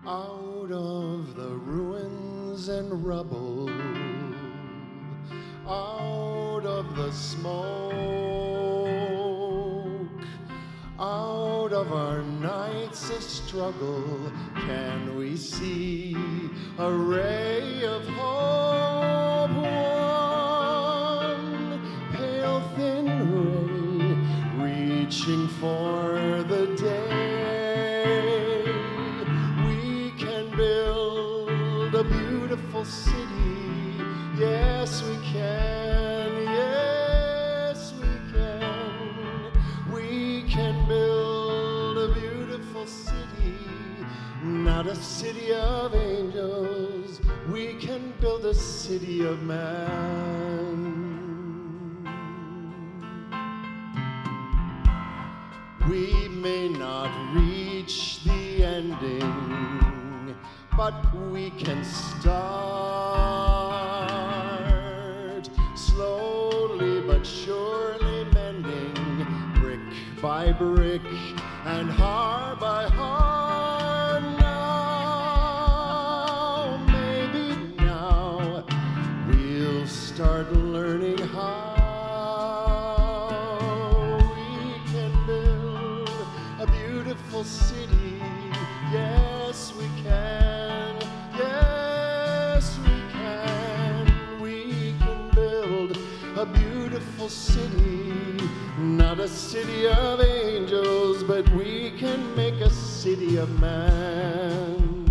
Out of the ruins and rubble, out of the smoke, out of our nights of struggle, can we see a ray of hope? One pale thin ray reaching for the day. We can build a beautiful city. Yes, we can. Yes, we can. We can build a beautiful city, not a city of angels. We can build a city of man. We may not reach the ending, but we can start slowly but surely, mending brick by brick and heart by heart. Now, maybe now, we'll start learning how we can build a beautiful city. Yes, we can. Yes, we can. We can build a beautiful city, not a city of angels, but we can make a city of man.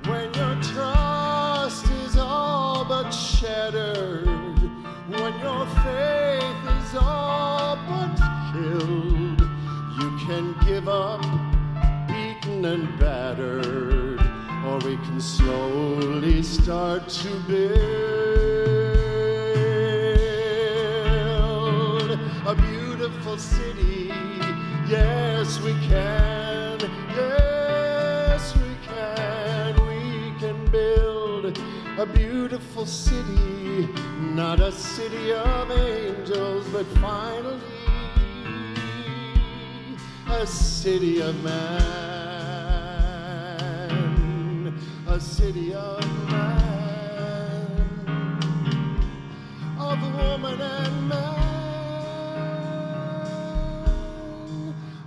When your trust is all but shattered, when your faith is all but killed, you can give up, beaten and battered, or we can slowly start to build a beautiful city. Yes, we can. Yes, we can. We can build a beautiful city, not a city of angels, but finally a city of man, a city of man, of woman and man,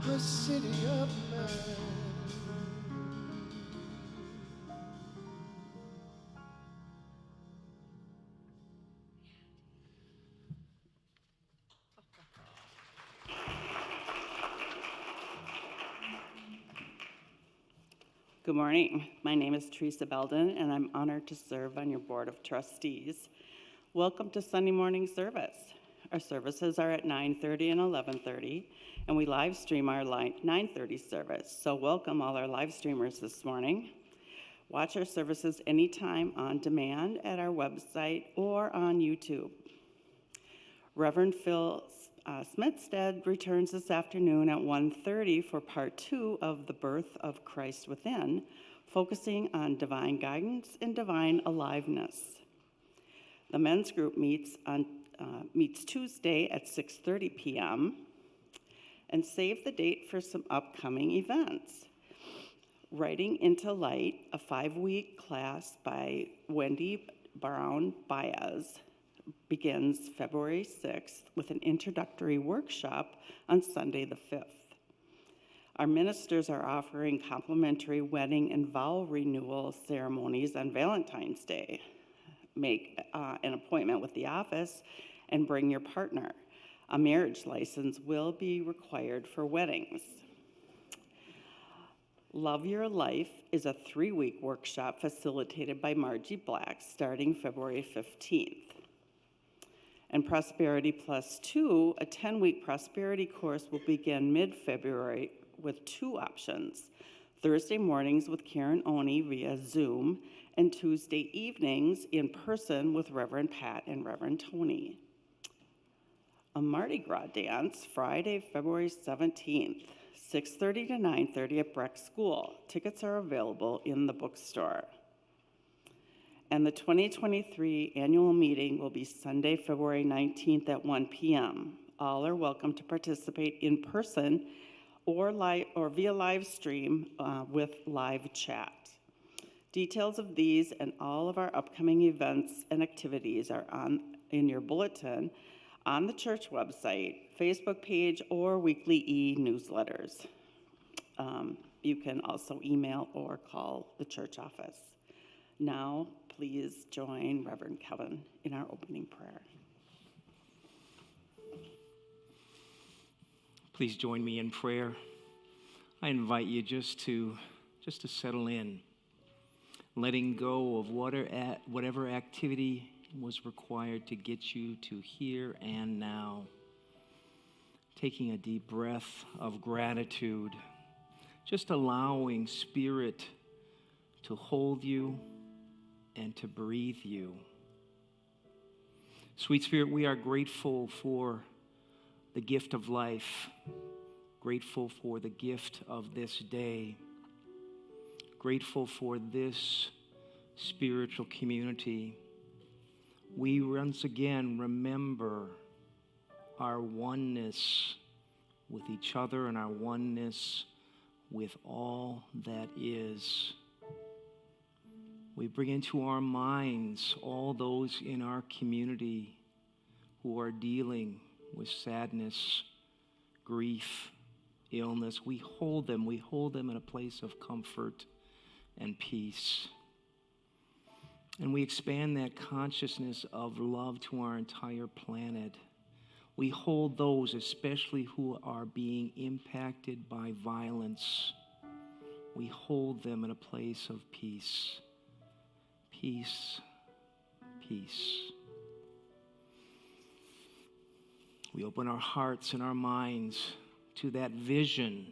a city of man. Good morning. My name is Teresa Belden, and I'm honored to serve on your Board of Trustees. Welcome to Sunday morning service. Our services are at 9:30 and 11:30, and we live stream our 9:30 service. So welcome all our live streamers this morning. Watch our services anytime on demand at our website or on YouTube. Reverend Phil Smithstead returns this afternoon at 1:30 for part 2 of The Birth of Christ Within, focusing on divine guidance and divine aliveness. The men's group meets Tuesday at 6:30 p.m. And save the date for some upcoming events. Writing into Light, a 5-week class by Wendy Brown Baez, begins February 6th with an introductory workshop on Sunday the 5th. Our ministers are offering complimentary wedding and vow renewal ceremonies on Valentine's Day. Make an appointment with the office and bring your partner. A marriage license will be required for weddings. Love Your Life is a 3-week workshop facilitated by Margie Black starting February 15th. And Prosperity Plus 2, a 10-week prosperity course, will begin mid-February with 2 options: Thursday mornings with Karen Oni via Zoom, and Tuesday evenings in person with Reverend Pat and Reverend Toni. A Mardi Gras dance, Friday, February 17th, 6:30 to 9:30 at Breck School. Tickets are available in the bookstore. And the 2023 annual meeting will be Sunday, February 19th at 1 p.m. All are welcome to participate in person or via live stream with live chat. Details of these and all of our upcoming events and activities are in your bulletin on the church website, Facebook page, or weekly e-newsletters. You can also email or call the church office. Now, please join Reverend Kevin in our opening prayer. Please join me in prayer. I invite you just to settle in, letting go of whatever activity was required to get you to here and now. Taking a deep breath of gratitude, just allowing Spirit to hold you and to breathe you. Sweet Spirit, we are grateful for the gift of life, grateful for the gift of this day, grateful for this spiritual community. We once again remember our oneness with each other and our oneness with all that is. We bring into our minds all those in our community who are dealing with sadness, grief, illness. We hold them in a place of comfort and peace. And we expand that consciousness of love to our entire planet. We hold those, especially who are being impacted by violence. We hold them in a place of peace. Peace, peace. We open our hearts and our minds to that vision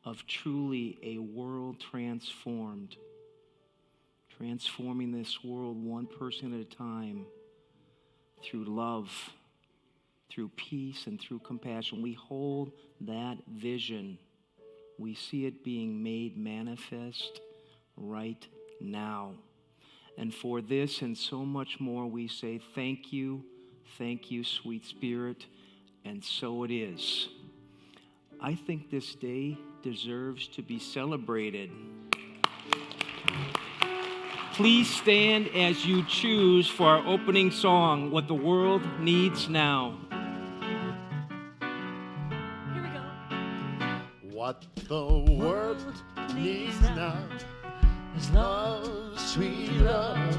of truly a world transformed, transforming this world one person at a time through love, through peace, and through compassion. We hold that vision. We see it being made manifest right now. And for this and so much more, we say thank you, sweet Spirit, and so it is. I think this day deserves to be celebrated. Please stand as you choose for our opening song, What the World Needs Now. Here we go. What the world needs now is love, sweet love.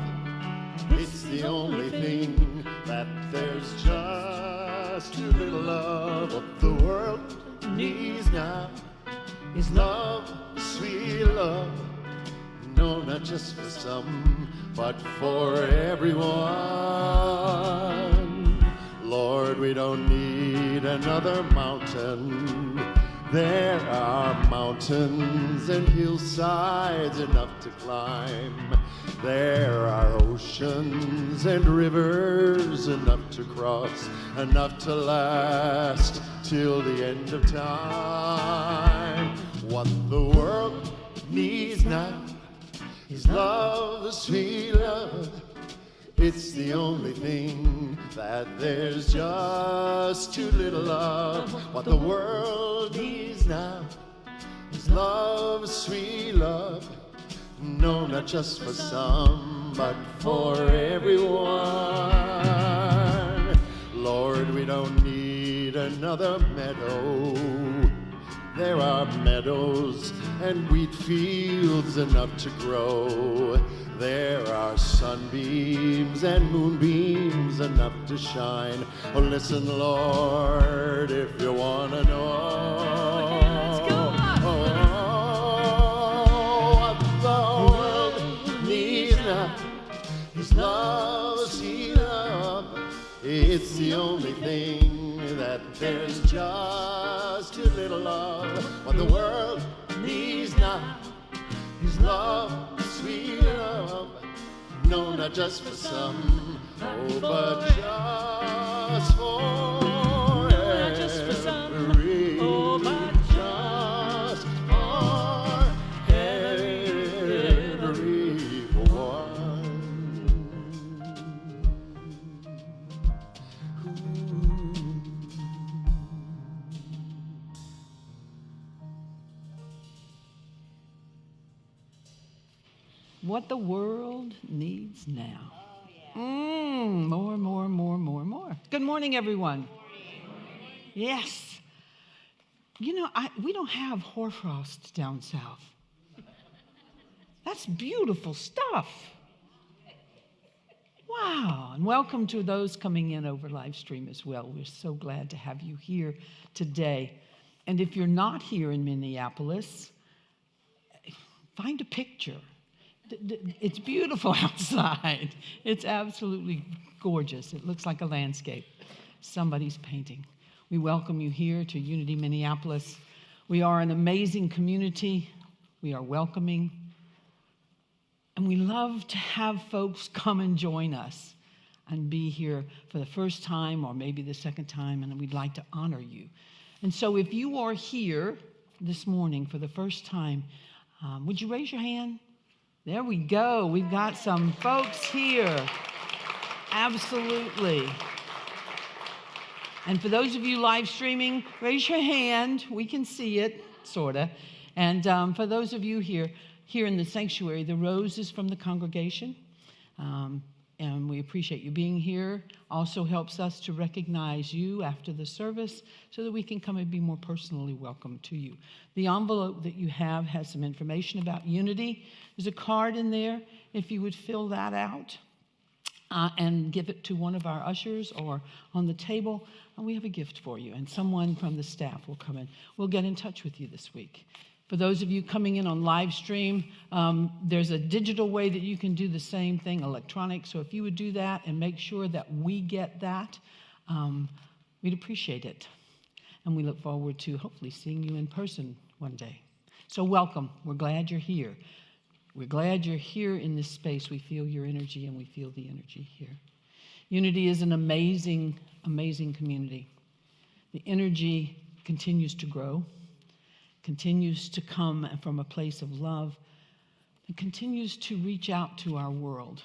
It's the only thing that there's just too little of. What the world needs now is love, sweet love. No, not just for some, but for everyone. Lord, we don't need another mountain. There are mountains and hillsides enough to climb. There are oceans and rivers enough to cross, enough to last till the end of time. What the world needs now is love, sweet love. It's the only thing that there's just too little of. What the world needs now is love, sweet love. No, not just for some, but for everyone. Lord, we don't need another meadow. There are meadows and wheat fields enough to grow. There are sunbeams and moonbeams enough to shine. Oh, listen, Lord, if you want to know. Let's go. What the world needs now is love, sweet love. It's the only thing that there's just too little of. What the world needs now is love, sweet love. No, not just for some, oh, but just for Not just for some, oh, but just for everyone. What the world needs now. More. Good morning, everyone. Yes. You know, we don't have hoarfrost down south. That's beautiful stuff. Wow. And welcome to those coming in over live stream as well. We're so glad to have you here today. And if you're not here in Minneapolis, find a picture. It's beautiful outside. It's absolutely gorgeous. It looks like a landscape somebody's painting. We welcome you here to Unity Minneapolis. We are an amazing community. We are welcoming. And we love to have folks come and join us and be here for the first time or maybe the second time, and we'd like to honor you. And so if you are here this morning for the first time, would you raise your hand? There we go. We've got some folks here. Absolutely. And for those of you live streaming, raise your hand. We can see it, sort of. And for those of you here in the sanctuary, the rose is from the congregation. And we appreciate you being here. Also helps us to recognize you after the service so that we can come and be more personally welcome to you. The envelope that you have has some information about Unity. There's a card in there. If you would fill that out and give it to one of our ushers or on the table, we have a gift for you. And someone from the staff will come in. We'll get in touch with you this week. For those of you coming in on live stream, there's a digital way that you can do the same thing, electronic. So if you would do that and make sure that we get that, we'd appreciate it. And we look forward to hopefully seeing you in person one day. So welcome. We're glad you're here. We're glad you're here in this space. We feel your energy and we feel the energy here. Unity is an amazing, amazing community. The energy continues to grow, continues to come from a place of love, and continues to reach out to our world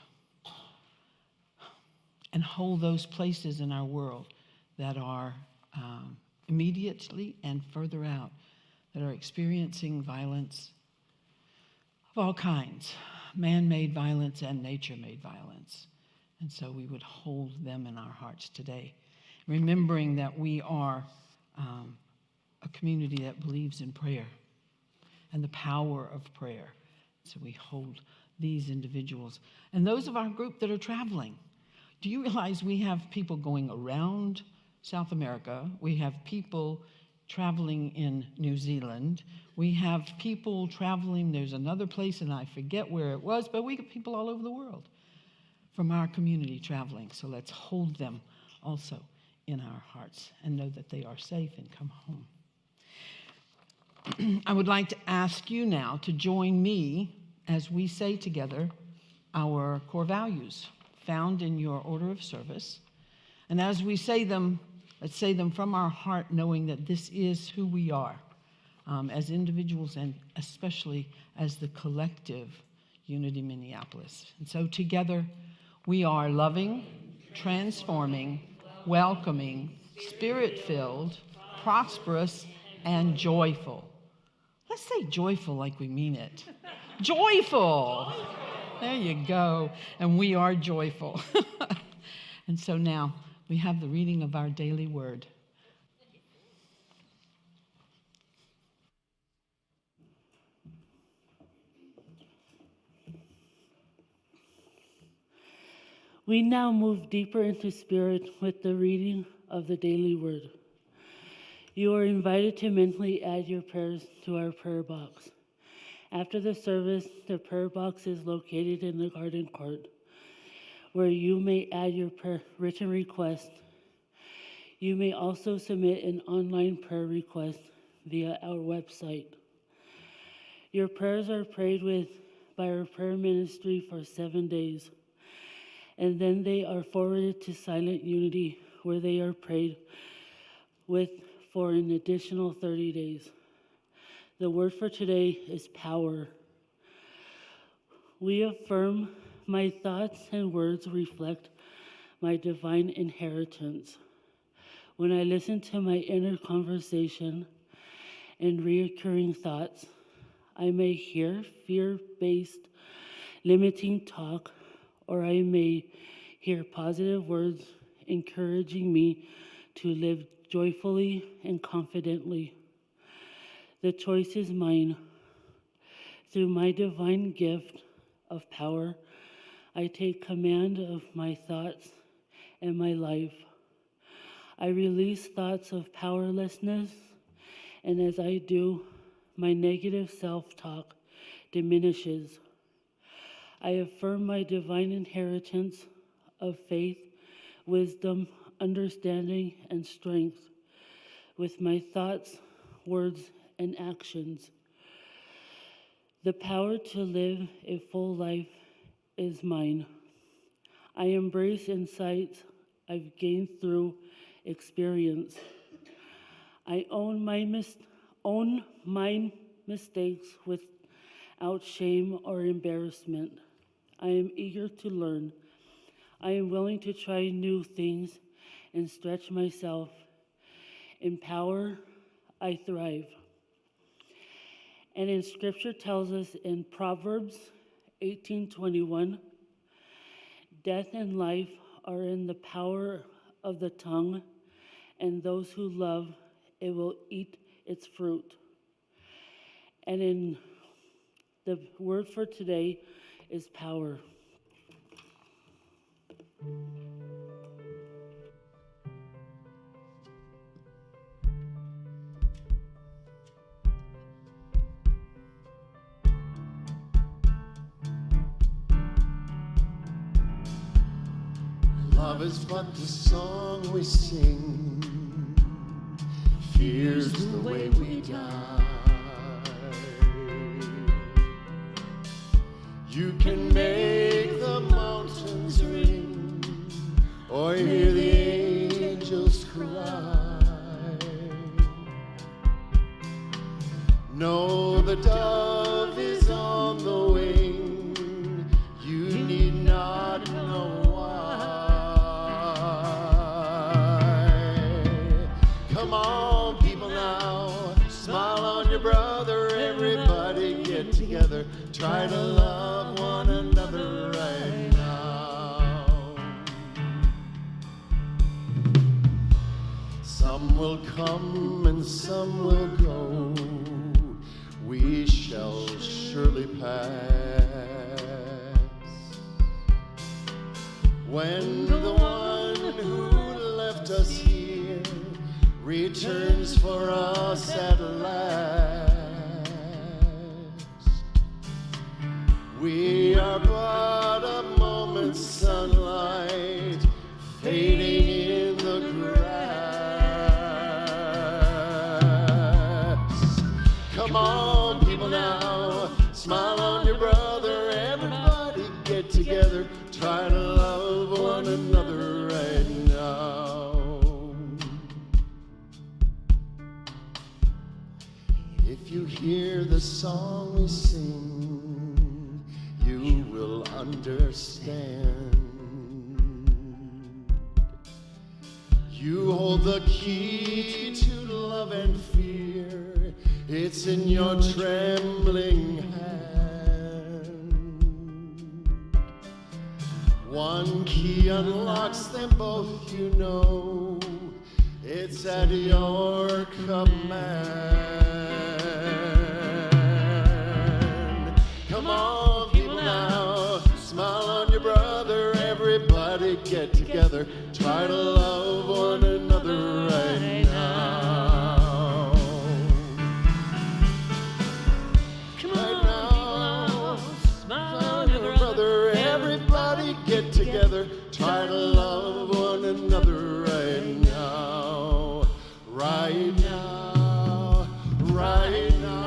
and hold those places in our world that are immediately and further out, that are experiencing violence of all kinds, man-made violence and nature-made violence. And so we would hold them in our hearts today, remembering that we are a community that believes in prayer and the power of prayer. So we hold these individuals. And those of our group that are traveling, do you realize we have people going around South America? We have people traveling in New Zealand. We have people traveling, there's another place, and I forget where it was, but we have people all over the world from our community traveling. So let's hold them also in our hearts and know that they are safe and come home. I would like to ask you now to join me as we say together our core values found in your order of service. And as we say them, let's say them from our heart, knowing that this is who we are as individuals and especially as the collective Unity Minneapolis. And so together we are loving, transforming, welcoming, spirit-filled, prosperous, and joyful. Let's say joyful like we mean it. Joyful! There you go. And we are joyful. And so now we have the reading of our daily word. We now move deeper into spirit with the reading of the daily word. You are invited to mentally add your prayers to our prayer box. After the service, the prayer box is located in the garden court, where you may add your written request. You may also submit an online prayer request via our website. Your prayers are prayed with by our prayer ministry for 7 days, and then they are forwarded to Silent Unity, where they are prayed with for an additional 30 days. The word for today is power. We affirm my thoughts and words reflect my divine inheritance. When I listen to my inner conversation and reoccurring thoughts, I may hear fear-based limiting talk, or I may hear positive words encouraging me to live joyfully and confidently. The choice is mine. Through my divine gift of power, I take command of my thoughts and my life. I release thoughts of powerlessness, and as I do, my negative self-talk diminishes. I affirm my divine inheritance of faith, wisdom, understanding, and strength with my thoughts, words, and actions. The power to live a full life is mine. I embrace insights I've gained through experience. I own my mistakes without shame or embarrassment. I am eager to learn. I am willing to try new things and stretch myself. In power, I thrive. And in Scripture tells us in Proverbs 18:21, death and life are in the power of the tongue, and those who love it will eat its fruit. And in the word for today is power. Love is but the song we sing. Fear's the way we die. You can make the mountains ring, or hear the angels cry. No, the dove is on the wing. You need not know why. Come on, people now, smile on your brother. Everybody get together, try to love one another right now. Some will come and some will go. We shall surely pass. When the one who left us here returns for us at last, we are but a moment's sunlight fading in the grass. Come on, people now, smile on your brother. Everybody get together, try to love one another right now. If you hear the song we sing, you will understand. You hold the key to love and fear. It's in your trembling hand. One key unlocks them both, you know. It's at your command. Come on, people now, smile on your brother. Everybody get together, try to love one another right now. Right now, smile on your brother. Everybody get together, try to love one another right now. Right now, right now.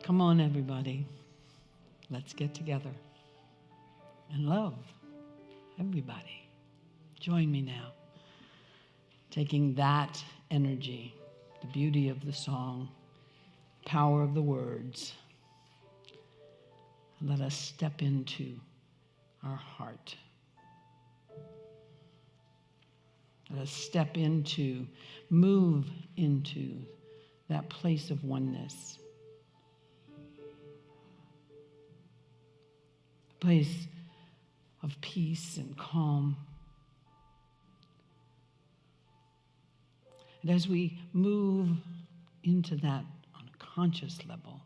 Come on, everybody. Let's get together and love everybody. Join me now, taking that energy, the beauty of the song, power of the words. Let us step into our heart. us step into, move into that place of oneness. A place of peace and calm. And as we move into that on a conscious level,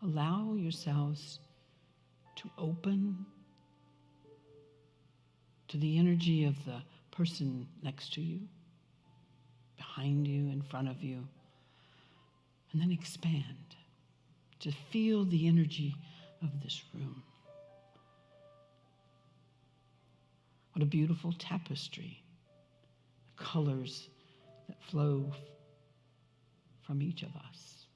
allow yourselves to open to the energy of the person next to you, behind you, in front of you, and then expand to feel the energy of this room. What a beautiful tapestry, the colors that flow from each of us,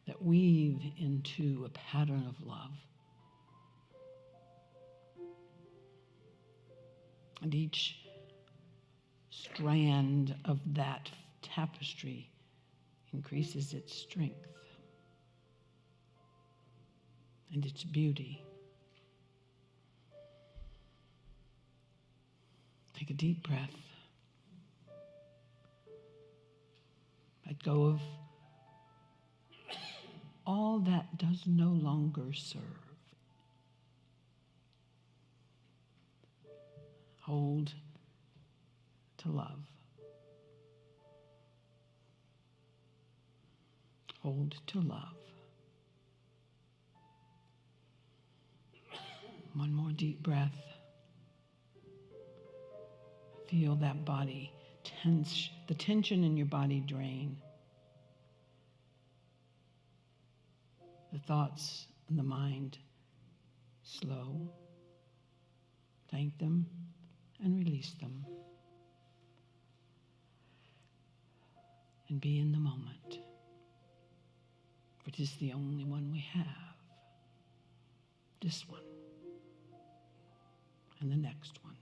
that weave into a pattern of love. And each strand of that tapestry increases its strength and its beauty. Take a deep breath. Let go of all that does no longer serve. Hold to love. Hold to love. One more deep breath. Feel that body tense, the tension in your body drain. The thoughts and the mind slow. Thank them and release them. And be in the moment. For it is the only one we have. This one. And the next one.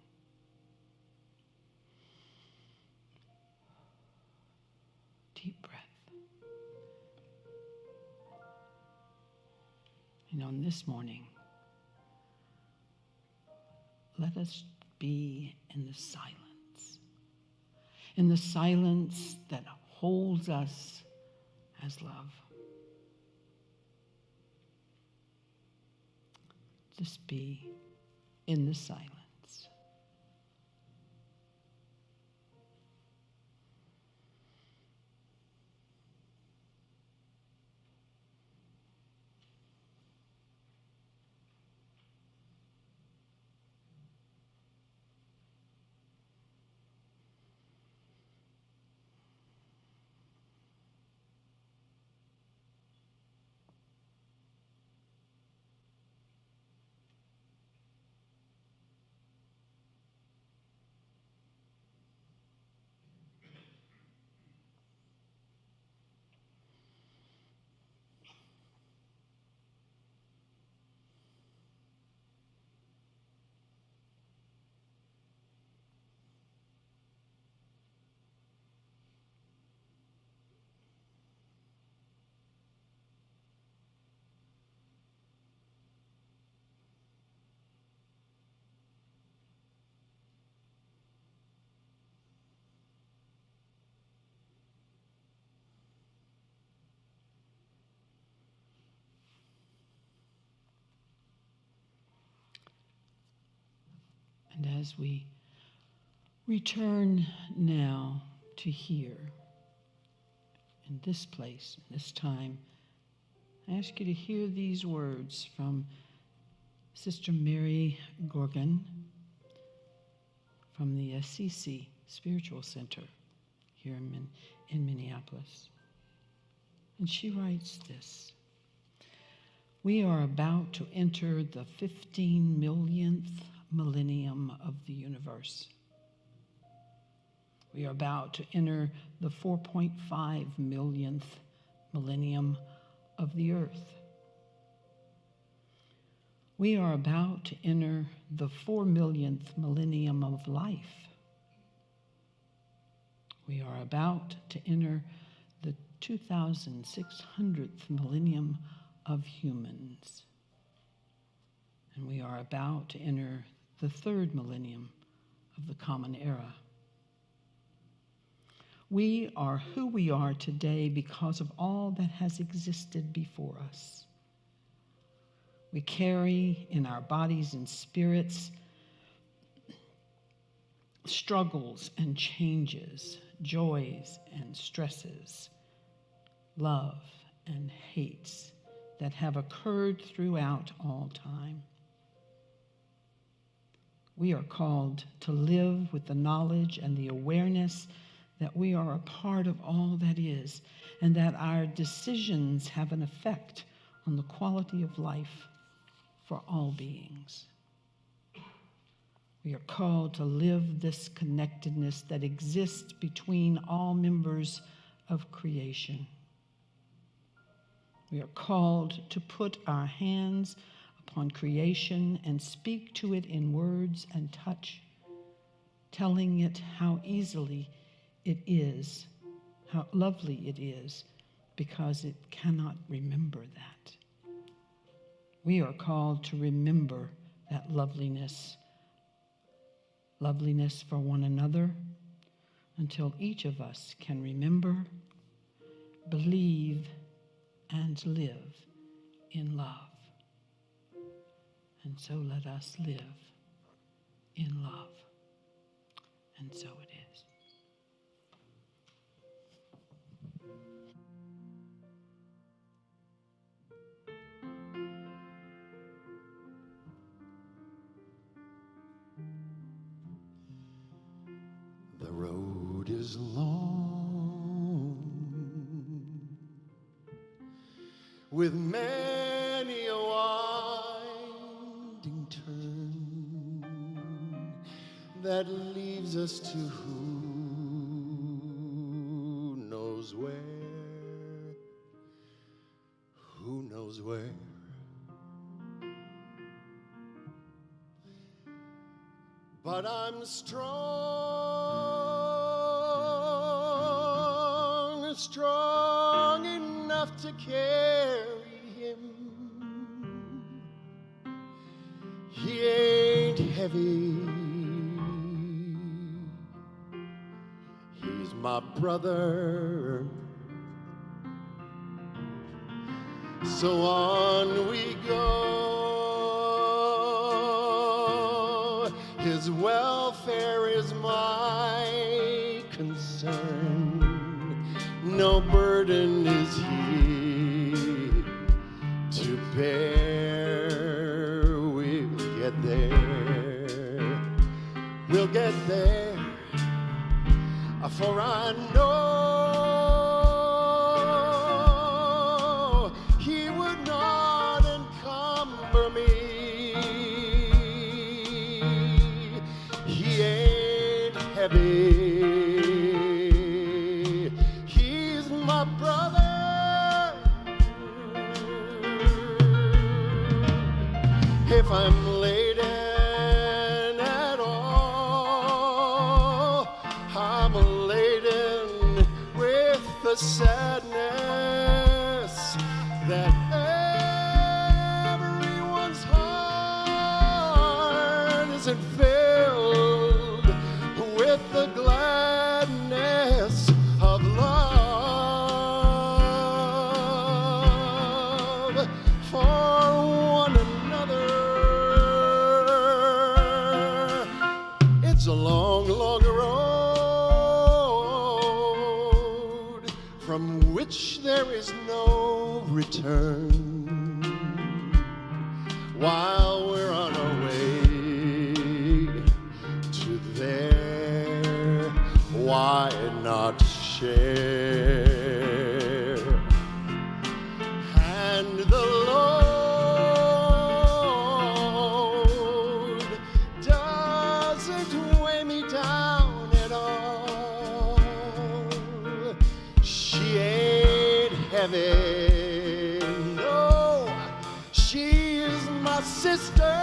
Deep breath. And on this morning, let us be in the silence that holds us as love. Just be in the silence. And as we return now to here, in this place, in this time, I ask you to hear these words from Sister Mary Gorgon from the SCC Spiritual Center here in Minneapolis. And she writes this: we are about to enter the 15 millionth millennium of the universe. We are about to enter the 4.5 millionth millennium of the earth. We are about to enter the 4 millionth millennium of life. We are about to enter the 2,600th millennium of humans. And we are about to enter the 3rd millennium of the Common Era. We are who we are today because of all that has existed before us. We carry in our bodies and spirits struggles and changes, joys and stresses, love and hates that have occurred throughout all time. We are called to live with the knowledge and the awareness that we are a part of all that is, and that our decisions have an effect on the quality of life for all beings. We are called to live this connectedness that exists between all members of creation. We are called to put our hands upon creation and speak to it in words and touch, telling it how easily it is, how lovely it is, because it cannot remember that. We are called to remember that loveliness for one another, until each of us can remember, believe, and live in love. And so let us live in love. And so it is. The road is long, with many a winding turn that leads us to who knows where, who knows where. But I'm strong enough to carry him. He ain't heavy. He's my brother. So on we go. His welfare is my concern. No burden is he to bear. We'll get there. We'll get there. For I know he would not encumber me. He ain't heavy. He's my brother. If I'm laden at all, I'm laden with the sadness that everyone's heart isn't filled with the gladness of love for one another. It's a long, long road from which there is no return. While we're on our way to there, why not share? And the load doesn't weigh me down at all. She ain't heavy, no, she is my sister.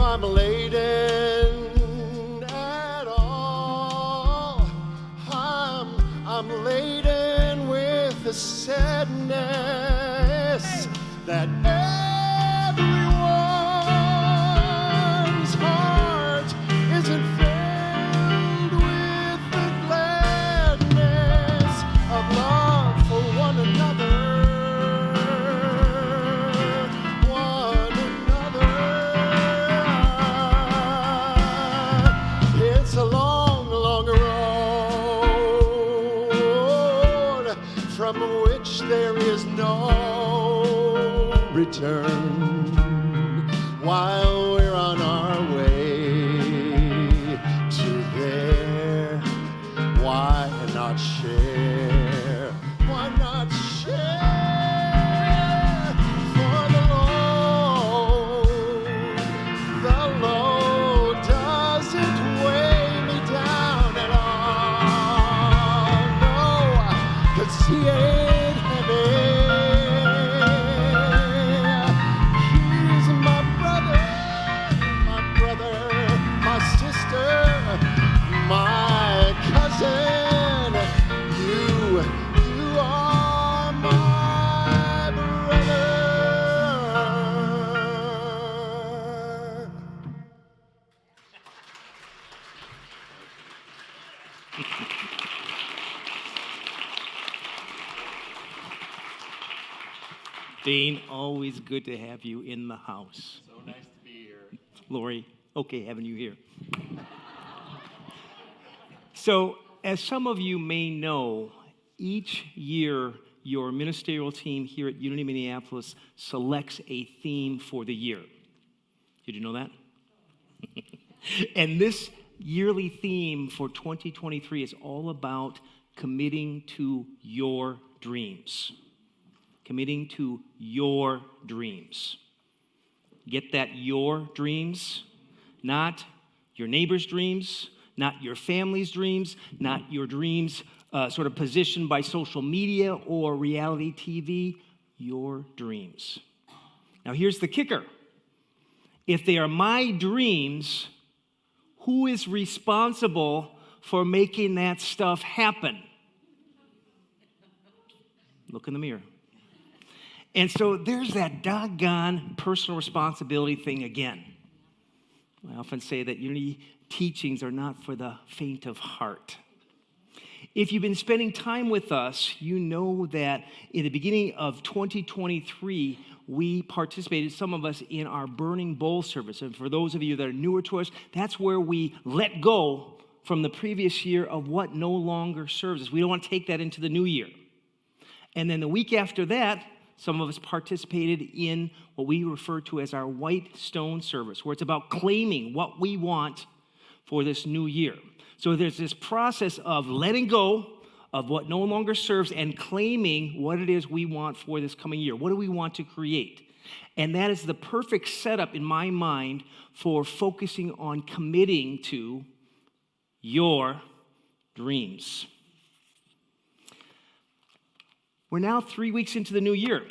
I'm laden at all, I'm laden with the sadness that everyone's heart isn't filled with the gladness of love for one another. It's a long, long road from which there is no return. While we're on our way to there, why not share? Why not share? For the load doesn't weigh me down at all. No, 'cause he ain't heavy. He's my brother, my sister, my cousin. You are my brother. Dane, always good to have you in the house. So nice to be here. Lori, okay having you here. So, as some of you may know, each year your ministerial team here at Unity Minneapolis selects a theme for the year. Did you know that? And this yearly theme for 2023 is all about committing to your dreams. Committing to your dreams. Get that, your dreams, not your neighbor's dreams, not your family's dreams, not your dreams sort of positioned by social media or reality TV, your dreams. Now here's the kicker. If they are my dreams, who is responsible for making that stuff happen? Look in the mirror. And so there's that doggone personal responsibility thing again. I often say that Unity teachings are not for the faint of heart. If you've been spending time with us, you know that in the beginning of 2023, we participated, some of us, in our Burning Bowl service. And for those of you that are newer to us, that's where we let go from the previous year of what no longer serves us. We don't want to take that into the new year. And then the week after that, some of us participated in what we refer to as our White Stone service, where it's about claiming what we want for this new year. So there's this process of letting go of what no longer serves and claiming what it is we want for this coming year. What do we want to create? And that is the perfect setup in my mind for focusing on committing to your dreams. We're now 3 weeks into the new year,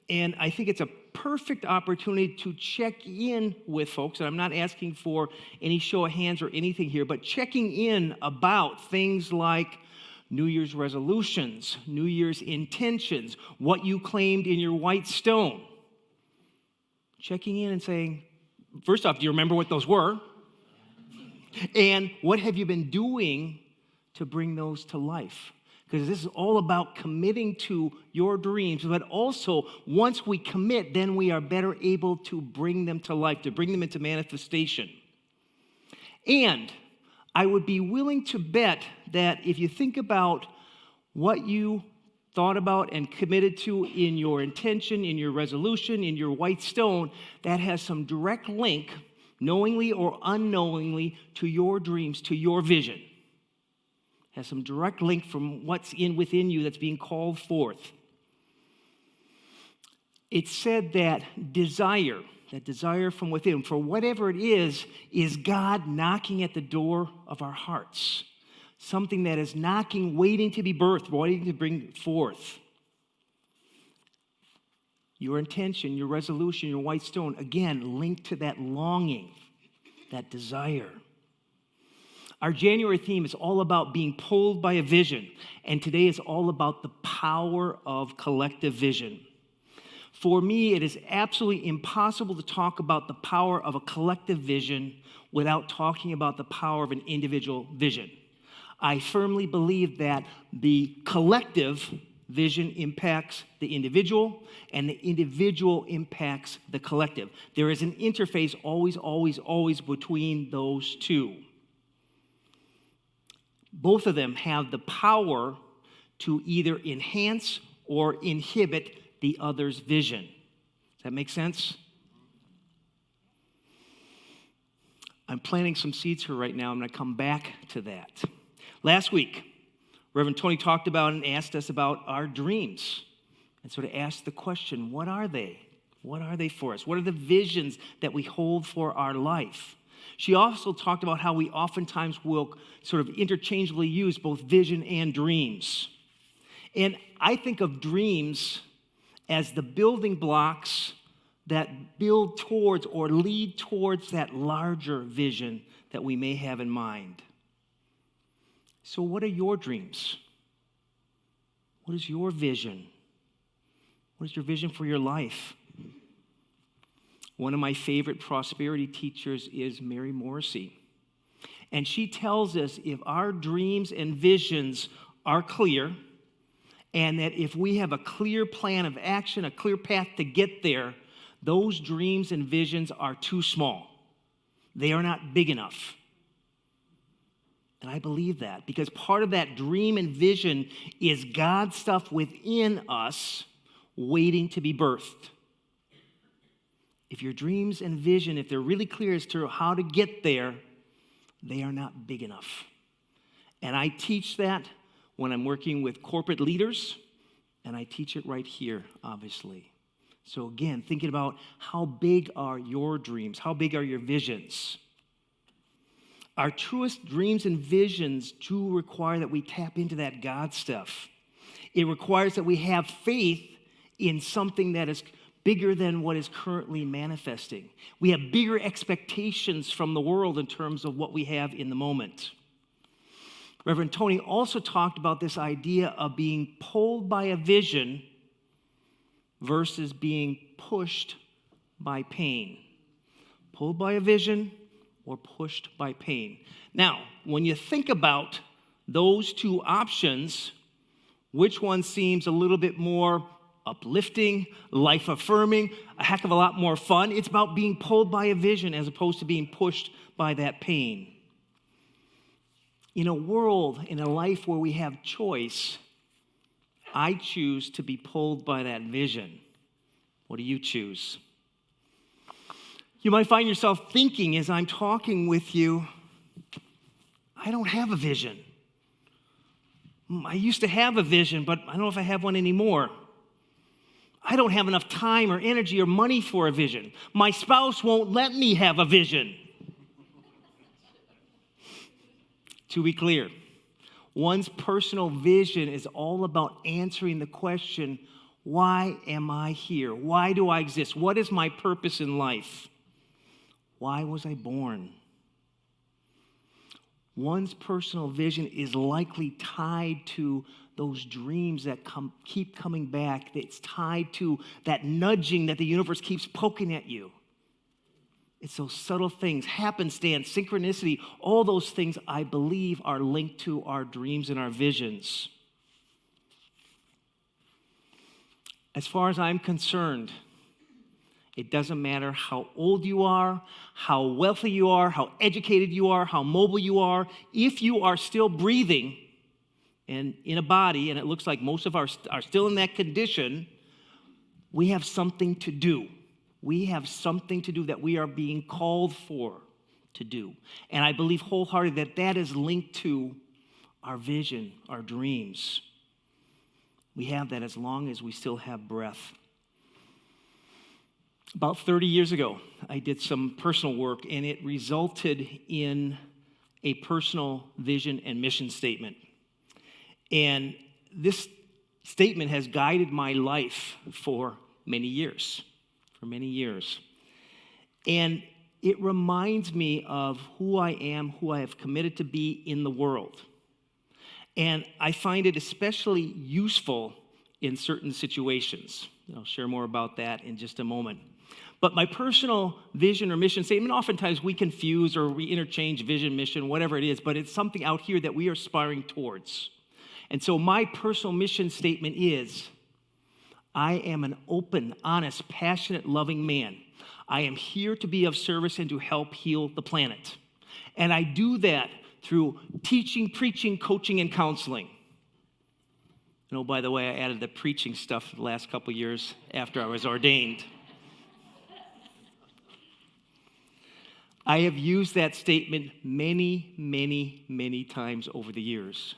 and I think it's a perfect opportunity to check in with folks. And I'm not asking for any show of hands or anything here, but checking in about things like New Year's resolutions, New Year's intentions, what you claimed in your white stone. Checking in and saying, first off, do you remember what those were? And what have you been doing to bring those to life? Because this is all about committing to your dreams, but also once we commit, then we are better able to bring them to life, to bring them into manifestation. And I would be willing to bet that if you think about what you thought about and committed to in your intention, in your resolution, in your white stone, that has some direct link, knowingly or unknowingly, to your dreams, to your vision. Has some direct link from what's within you that's being called forth. It's said that desire from within, for whatever it is God knocking at the door of our hearts. Something that is knocking, waiting to be birthed, waiting to bring forth. Your intention, your resolution, your white stone, again, linked to that longing. that desire. Our January theme is all about being pulled by a vision, and today is all about the power of collective vision. For me, it is absolutely impossible to talk about the power of a collective vision without talking about the power of an individual vision. I firmly believe that the collective vision impacts the individual, and the individual impacts the collective. There is an interface always between those two. Both of them have the power to either enhance or inhibit the other's vision. Does that make sense? I'm planting some seeds here right now. I'm going to come back to that. Last week, Reverend Toni talked about and asked us about our dreams. And sort of asked the question, what are they? What are they for us? What are the visions that we hold for our life? She also talked about how we oftentimes will sort of interchangeably use both vision and dreams. And I think of dreams as the building blocks that build towards or lead towards that larger vision that we may have in mind. So what are your dreams? What is your vision? What is your vision for your life? One of my favorite prosperity teachers is Mary Morrissey. And she tells us if our dreams and visions are clear, and that if we have a clear plan of action, a clear path to get there, those dreams and visions are too small. They are not big enough. And I believe that because part of that dream and vision is God's stuff within us waiting to be birthed. If your dreams and vision, if they're really clear as to how to get there, they are not big enough. And I teach that when I'm working with corporate leaders, and I teach it right here, obviously. So again, thinking about how big are your dreams? How big are your visions? Our truest dreams and visions do require that we tap into that God stuff. It requires that we have faith in something that is bigger than what is currently manifesting. We have bigger expectations from the world in terms of what we have in the moment. Reverend Toni also talked about this idea of being pulled by a vision versus being pushed by pain. Pulled by a vision or pushed by pain. Now, when you think about those two options, which one seems a little bit more uplifting, life-affirming, a heck of a lot more fun? It's about being pulled by a vision as opposed to being pushed by that pain. In a world, in a life where we have choice, I choose to be pulled by that vision. What do you choose? You might find yourself thinking as I'm talking with you, I don't have a vision. I used to have a vision, but I don't know if I have one anymore. I don't have enough time or energy or money for a vision. My spouse won't let me have a vision. To be clear, one's personal vision is all about answering the question, why am I here? Why do I exist? What is my purpose in life? Why was I born? One's personal vision is likely tied to those dreams that keep coming back. It's tied to that nudging that the universe keeps poking at you. It's those subtle things, happenstance, synchronicity, all those things I believe are linked to our dreams and our visions. As far as I'm concerned, it doesn't matter how old you are, how wealthy you are, how educated you are, how mobile you are. If you are still breathing and in a body, and it looks like most of us are still in that condition, we have something to do. We have something to do that we are being called for to do. And I believe wholeheartedly that that is linked to our vision, our dreams. We have that as long as we still have breath. About 30 years ago, I did some personal work, and it resulted in a personal vision and mission statement. And this statement has guided my life for many years. And it reminds me of who I am, who I have committed to be in the world. And I find it especially useful in certain situations. I'll share more about that in just a moment. But my personal vision or mission statement, oftentimes we confuse or we interchange vision, mission, whatever it is, but it's something out here that we are aspiring towards. And so my personal mission statement is, I am an open, honest, passionate, loving man. I am here to be of service and to help heal the planet. And I do that through teaching, preaching, coaching, and counseling. And oh, by the way, I added the preaching stuff the last couple years after I was ordained. I have used that statement many, many, many times over the years.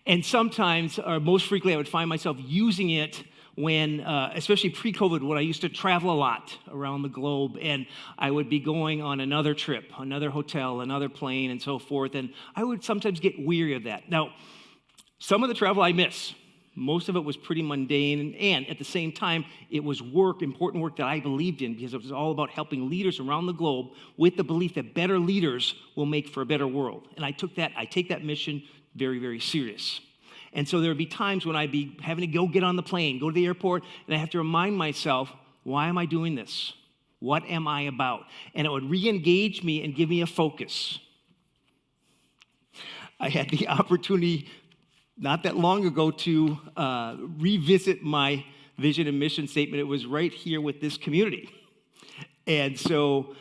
And sometimes, or most frequently, I would find myself using it when, especially pre-COVID, when I used to travel a lot around the globe, and I would be going on another trip, another hotel, another plane, and so forth, and I would sometimes get weary of that. Now, some of the travel I miss. Most of it was pretty mundane, and at the same time, it was work, important work that I believed in, because it was all about helping leaders around the globe with the belief that better leaders will make for a better world. And I take that mission very, very serious. And so there would be times when I'd be having to go get on the plane, go to the airport, and I have to remind myself, why am I doing this? What am I about? And it would re-engage me and give me a focus. I had the opportunity not that long ago to revisit my vision and mission statement. It was right here with this community. And so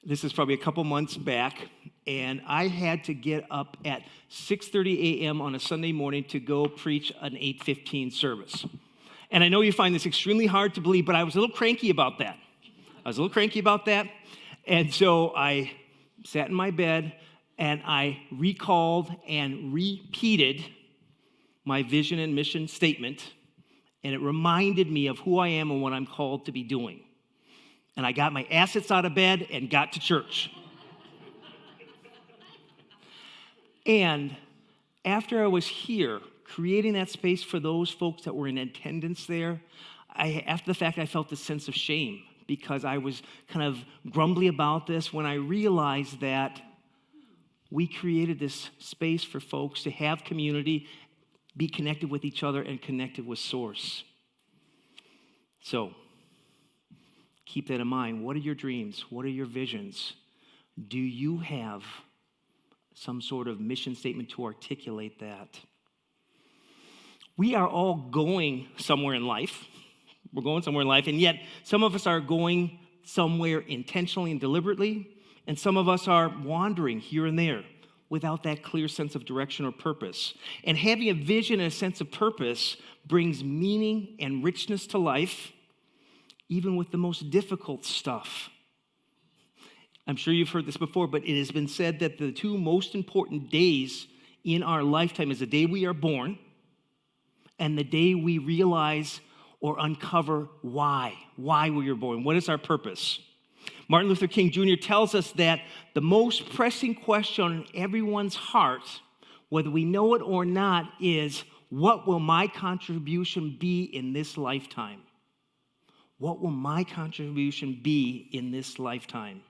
this is probably a couple months back, and I had to get up at 6:30 a.m. on a Sunday morning to go preach an 8:15 service. And I know you find this extremely hard to believe, but I was a little cranky about that. And so I sat in my bed, and I recalled and repeated my vision and mission statement, and it reminded me of who I am and what I'm called to be doing. And I got my assets out of bed and got to church. And after I was here, creating that space for those folks that were in attendance there, after the fact, I felt a sense of shame because I was kind of grumbly about this when I realized that we created this space for folks to have community, be connected with each other, and connected with Source. So, keep that in mind. What are your dreams? What are your visions? Do you have some sort of mission statement to articulate that? We are all going somewhere in life. We're going somewhere in life, and yet some of us are going somewhere intentionally and deliberately, and some of us are wandering here and there without that clear sense of direction or purpose. And having a vision and a sense of purpose brings meaning and richness to life, even with the most difficult stuff. I'm sure you've heard this before, but it has been said that the two most important days in our lifetime is the day we are born and the day we realize or uncover why we were born. What is our purpose? Martin Luther King Jr. tells us that the most pressing question on everyone's heart, whether we know it or not, is, what will my contribution be in this lifetime? What will my contribution be in this lifetime?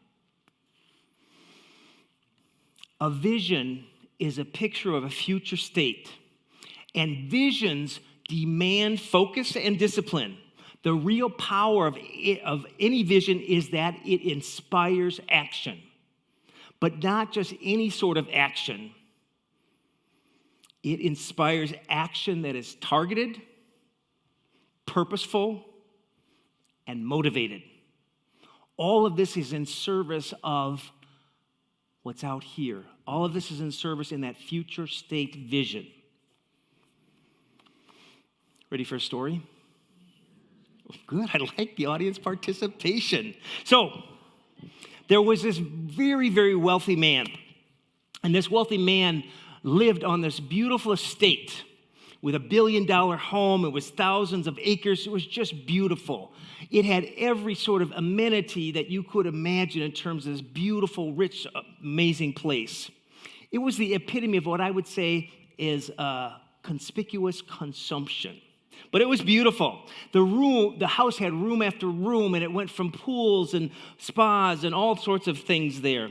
A vision is a picture of a future state, and visions demand focus and discipline. The real power of any vision is that it inspires action, but not just any sort of action. It inspires action that is targeted, purposeful, and motivated. All of this is in service of what's out here. All of this is in service in that future state vision. Ready for a story? Good, I like the audience participation. So, there was this very, very wealthy man. And this wealthy man lived on this beautiful estate with $1 billion home. It was thousands of acres. It was just beautiful. It had every sort of amenity that you could imagine in terms of this beautiful, rich, amazing place. It was the epitome of what I would say is conspicuous consumption. But it was beautiful. The house had room after room, and it went from pools and spas and all sorts of things there.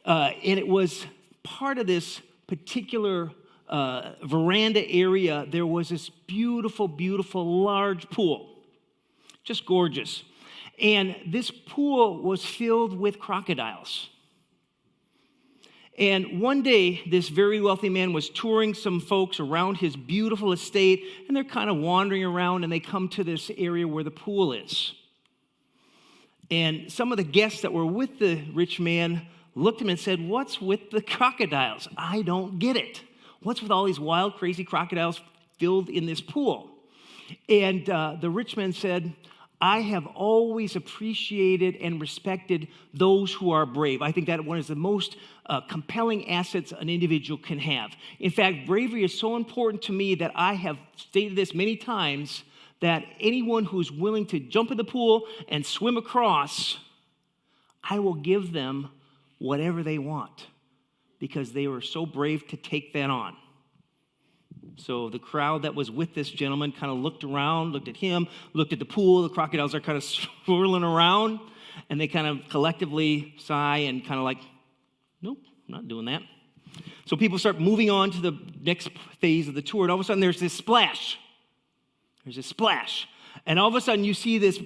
And it was part of this particular veranda area. There was this beautiful, beautiful large pool, just gorgeous. And this pool was filled with crocodiles. And one day, this very wealthy man was touring some folks around his beautiful estate, and they're kind of wandering around, and they come to this area where the pool is. And some of the guests that were with the rich man looked at him and said, "What's with the crocodiles? I don't get it. What's with all these wild, crazy crocodiles filled in this pool?" And the rich man said, "I have always appreciated and respected those who are brave. I think that one is the most compelling assets an individual can have. In fact, bravery is so important to me that I have stated this many times, that anyone who's willing to jump in the pool and swim across, I will give them whatever they want because they were so brave to take that on." So the crowd that was with this gentleman kind of looked around, looked at him, looked at the pool. The crocodiles are kind of swirling around, and they kind of collectively sigh and kind of like, "Nope, I'm not doing that." So people start moving on to the next phase of the tour, and all of a sudden there's this splash. There's a splash. And all of a sudden you see this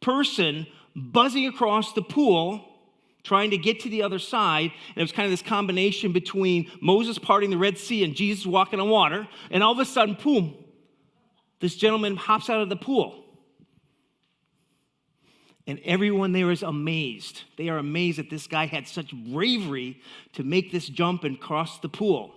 person buzzing across the pool, trying to get to the other side. And it was kind of this combination between Moses parting the Red Sea and Jesus walking on water. And all of a sudden, boom, this gentleman hops out of the pool. And everyone there is amazed. They are amazed that this guy had such bravery to make this jump and cross the pool.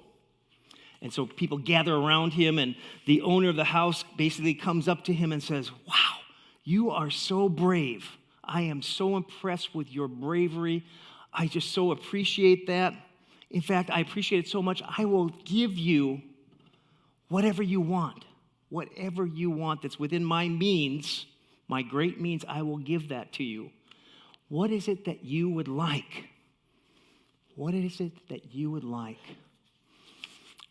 And so people gather around him, and the owner of the house basically comes up to him and says, "Wow, you are so brave. I am so impressed with your bravery. I just so appreciate that. In fact, I appreciate it so much, I will give you whatever you want. Whatever you want that's within my means, my great means, I will give that to you. What is it that you would like? What is it that you would like?"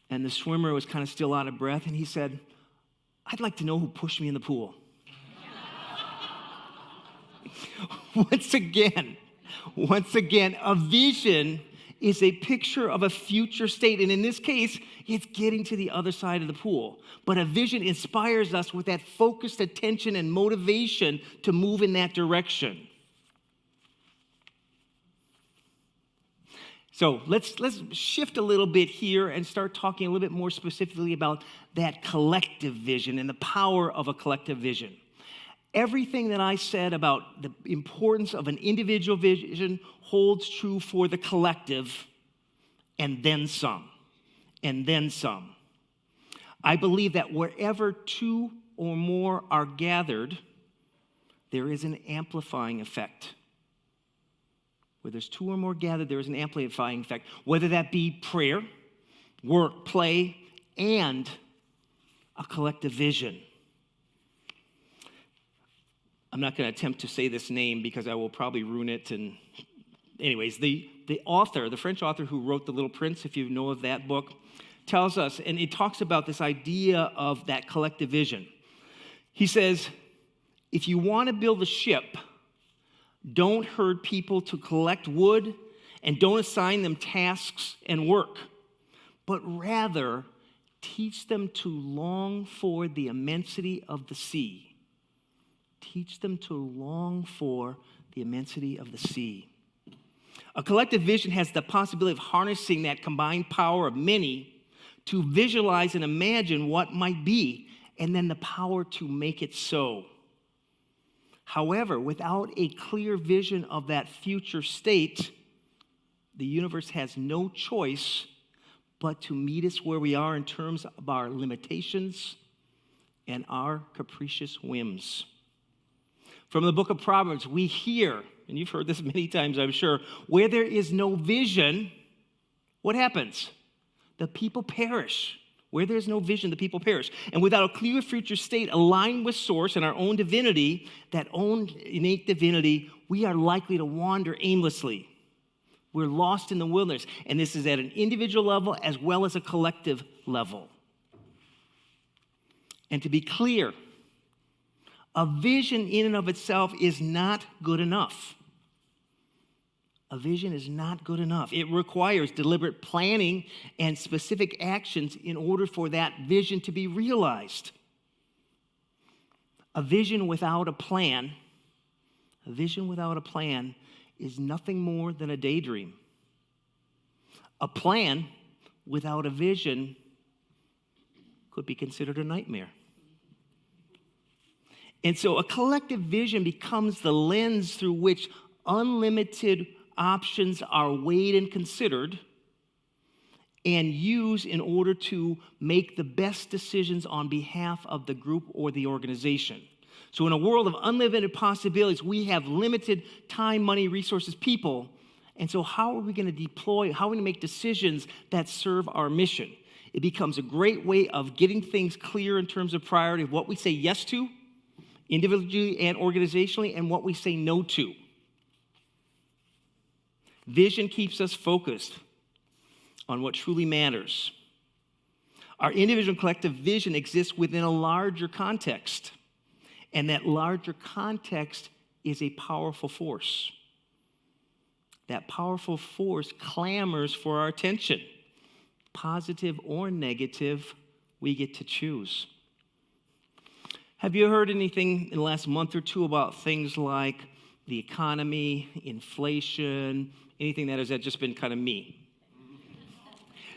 And the swimmer was kind of still out of breath, and he said, "I'd like to know who pushed me in the pool." Once again, a vision is a picture of a future state. And in this case, it's getting to the other side of the pool. But a vision inspires us with that focused attention and motivation to move in that direction. So let's shift a little bit here and start talking a little bit more specifically about that collective vision and the power of a collective vision. Everything that I said about the importance of an individual vision holds true for the collective, and then some, and then some. I believe that wherever two or more are gathered, there is an amplifying effect. Where there's two or more gathered, there is an amplifying effect, whether that be prayer, work, play, and a collective vision. I'm not going to attempt to say this name because I will probably ruin it. And anyways, the author, the French author who wrote The Little Prince, if you know of that book, tells us, and it talks about this idea of that collective vision. He says, if you want to build a ship, don't herd people to collect wood and don't assign them tasks and work, but rather teach them to long for the immensity of the sea. Teach them to long for the immensity of the sea. A collective vision has the possibility of harnessing that combined power of many to visualize and imagine what might be, and then the power to make it so. However, without a clear vision of that future state, the universe has no choice but to meet us where we are in terms of our limitations and our capricious whims. From the book of Proverbs, we hear, and you've heard this many times, I'm sure, where there is no vision, what happens? The people perish. Where there's no vision, the people perish. And without a clear future state aligned with source and our own divinity, that own innate divinity, we are likely to wander aimlessly. We're lost in the wilderness. And this is at an individual level as well as a collective level. And to be clear, a vision in and of itself is not good enough. A vision is not good enough. It requires deliberate planning and specific actions in order for that vision to be realized. A vision without a plan is nothing more than a daydream. A plan without a vision could be considered a nightmare. And so a collective vision becomes the lens through which unlimited options are weighed and considered and used in order to make the best decisions on behalf of the group or the organization. So in a world of unlimited possibilities, we have limited time, money, resources, people. And so how are we going to deploy, how are we going to make decisions that serve our mission? It becomes a great way of getting things clear in terms of priority of what we say yes to, individually and organizationally, and what we say no to. Vision keeps us focused on what truly matters. Our individual and collective vision exists within a larger context, and that larger context is a powerful force. That powerful force clamors for our attention. Positive or negative, we get to choose. Have you heard anything in the last month or two about things like the economy, inflation, anything that has just been kind of me?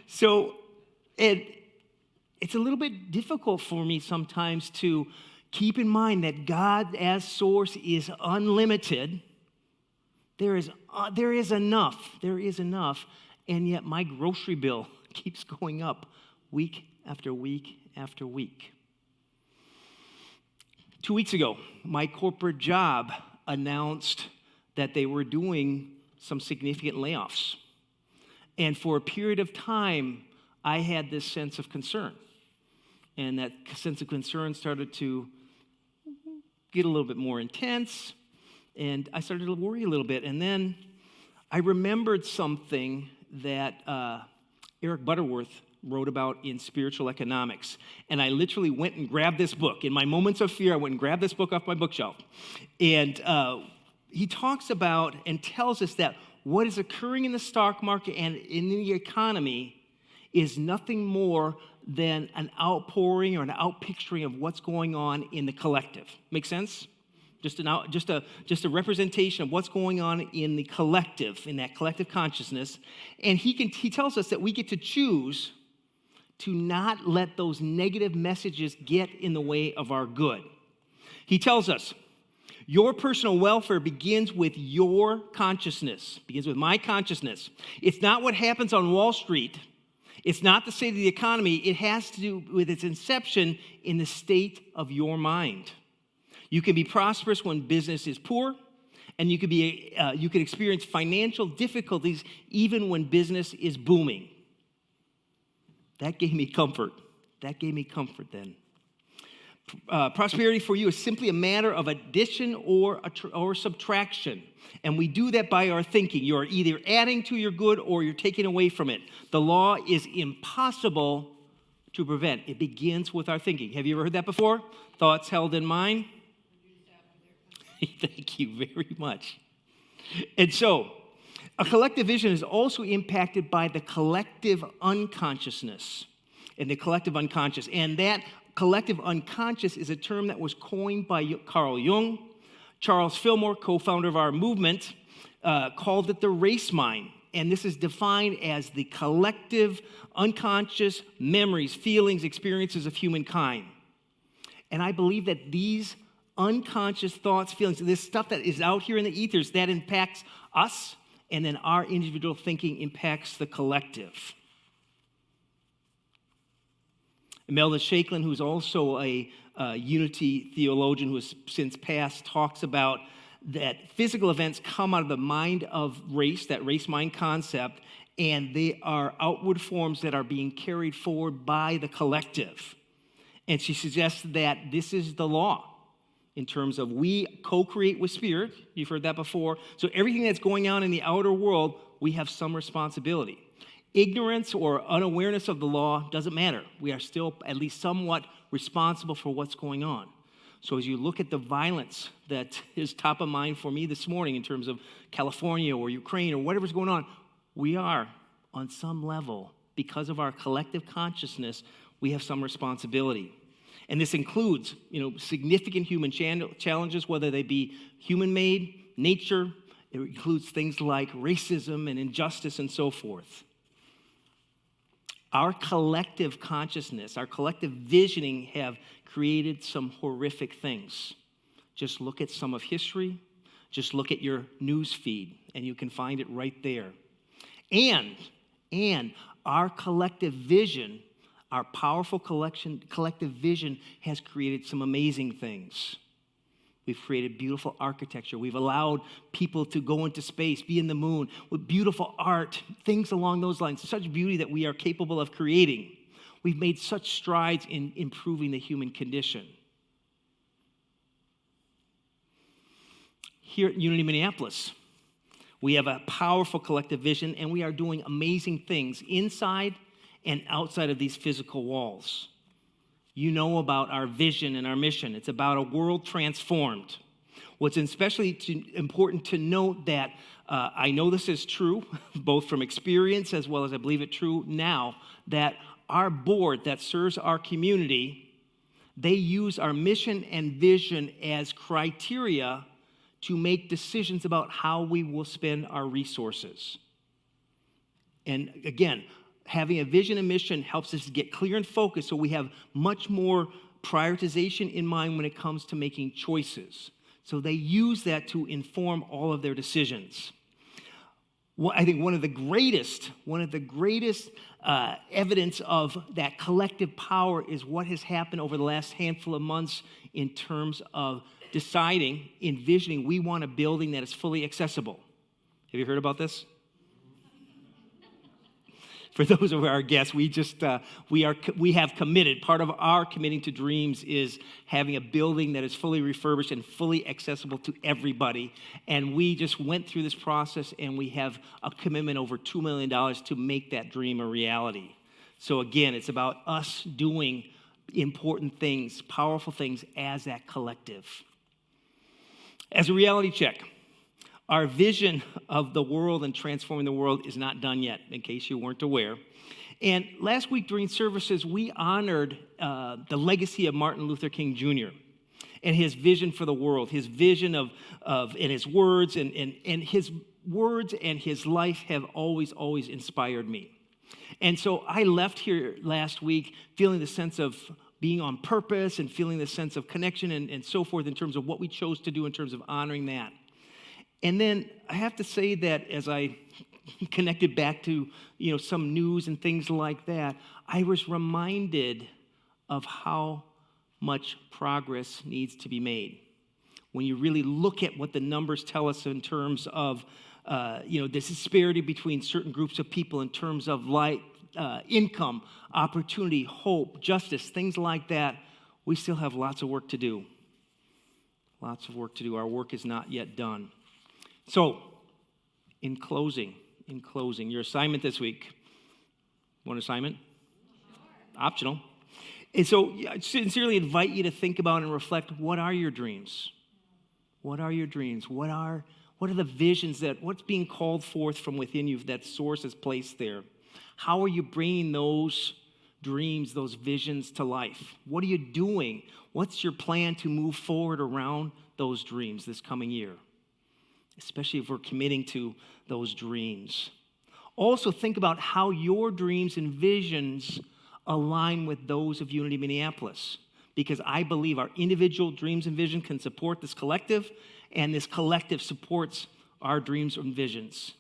So it's a little bit difficult for me sometimes to keep in mind that God as source is unlimited. There is enough, and yet my grocery bill keeps going up week after week after week. 2 weeks ago, my corporate job announced that they were doing some significant layoffs. And for a period of time, I had this sense of concern. And that sense of concern started to get a little bit more intense, and I started to worry a little bit. And then I remembered something that Eric Butterworth wrote about in Spiritual Economics. And I literally went and grabbed this book. In my moments of fear, I went and grabbed this book off my bookshelf. And he talks about and tells us that what is occurring in the stock market and in the economy is nothing more than an outpouring or an outpicturing of what's going on in the collective. Make sense? Just a representation of what's going on in the collective, in that collective consciousness. And he tells us that we get to choose to not let those negative messages get in the way of our good. He tells us, your personal welfare begins with your consciousness, begins with my consciousness. It's not what happens on Wall Street. It's not the state of the economy. It has to do with its inception in the state of your mind. You can be prosperous when business is poor, and you could experience financial difficulties even when business is booming. That gave me comfort. Then. Prosperity for you is simply a matter of addition or subtraction. And we do that by our thinking. You are either adding to your good or you're taking away from it. The law is impossible to prevent. It begins with our thinking. Have you ever heard that before? Thoughts held in mind? Thank you very much. And so, a collective vision is also impacted by the collective unconsciousness and the collective unconscious. And that collective unconscious is a term that was coined by Carl Jung. Charles Fillmore, co-founder of our movement, called it the race mind. And this is defined as the collective unconscious memories, feelings, experiences of humankind. And I believe that these unconscious thoughts, feelings, this stuff that is out here in the ethers, that impacts us, and then our individual thinking impacts the collective. Imelda Shaklin, who's also a unity theologian who has since passed, talks about that physical events come out of the mind of race, that race-mind concept, and they are outward forms that are being carried forward by the collective. And she suggests that this is the law in terms of we co-create with spirit. You've heard that before. So everything that's going on in the outer world, we have some responsibility. Ignorance or unawareness of the law doesn't matter. We are still at least somewhat responsible for what's going on. So as you look at the violence that is top of mind for me this morning in terms of California or Ukraine or whatever's going on, we are, on some level, because of our collective consciousness, we have some responsibility. And this includes, significant human challenges, whether they be human-made, nature. It includes things like racism and injustice and so forth. Our collective consciousness, our collective visioning have created some horrific things. Just look at some of history. Just look at your news feed, and you can find it right there. And our collective vision, our powerful collective vision has created some amazing things. We've created beautiful architecture. We've allowed people to go into space, be in the moon, with beautiful art, things along those lines, such beauty that we are capable of creating. We've made such strides in improving the human condition. Here at Unity Minneapolis, we have a powerful collective vision, and we are doing amazing things inside and outside of these physical walls. You know about our vision and our mission. It's about a world transformed. What's especially important to note that I know this is true, both from experience as well as I believe it true now, that our board that serves our community, they use our mission and vision as criteria to make decisions about how we will spend our resources. And again, having a vision and mission helps us to get clear and focused, so we have much more prioritization in mind when it comes to making choices. So they use that to inform all of their decisions. Well, I think one of the greatest evidence of that collective power is what has happened over the last handful of months in terms of deciding, envisioning, we want a building that is fully accessible. Have you heard about this? For those of our guests, we have committed. Part of our committing to dreams is having a building that is fully refurbished and fully accessible to everybody. And we just went through this process, and we have a commitment over $2 million to make that dream a reality. So again, it's about us doing important things, powerful things as that collective. As a reality check, our vision of the world and transforming the world is not done yet, in case you weren't aware. And last week during services, we honored the legacy of Martin Luther King Jr. and his vision for the world, his vision of and his words, and his words and his life have always inspired me. And so I left here last week feeling the sense of being on purpose and feeling the sense of connection and so forth in terms of what we chose to do in terms of honoring that. And then I have to say that as I connected back to, some news and things like that, I was reminded of how much progress needs to be made. When you really look at what the numbers tell us in terms of, the disparity between certain groups of people in terms of life, income, opportunity, hope, justice, things like that, we still have lots of work to do. Lots of work to do. Our work is not yet done. So, in closing, your assignment this week. One assignment? Optional. And so I sincerely invite you to think about and reflect, what are your dreams? What are your dreams? What are the visions what's being called forth from within you that source has placed there? How are you bringing those dreams, those visions to life? What are you doing? What's your plan to move forward around those dreams this coming year? Especially if we're committing to those dreams. Also think about how your dreams and visions align with those of Unity Minneapolis, because I believe our individual dreams and vision can support this collective, and this collective supports our dreams and visions.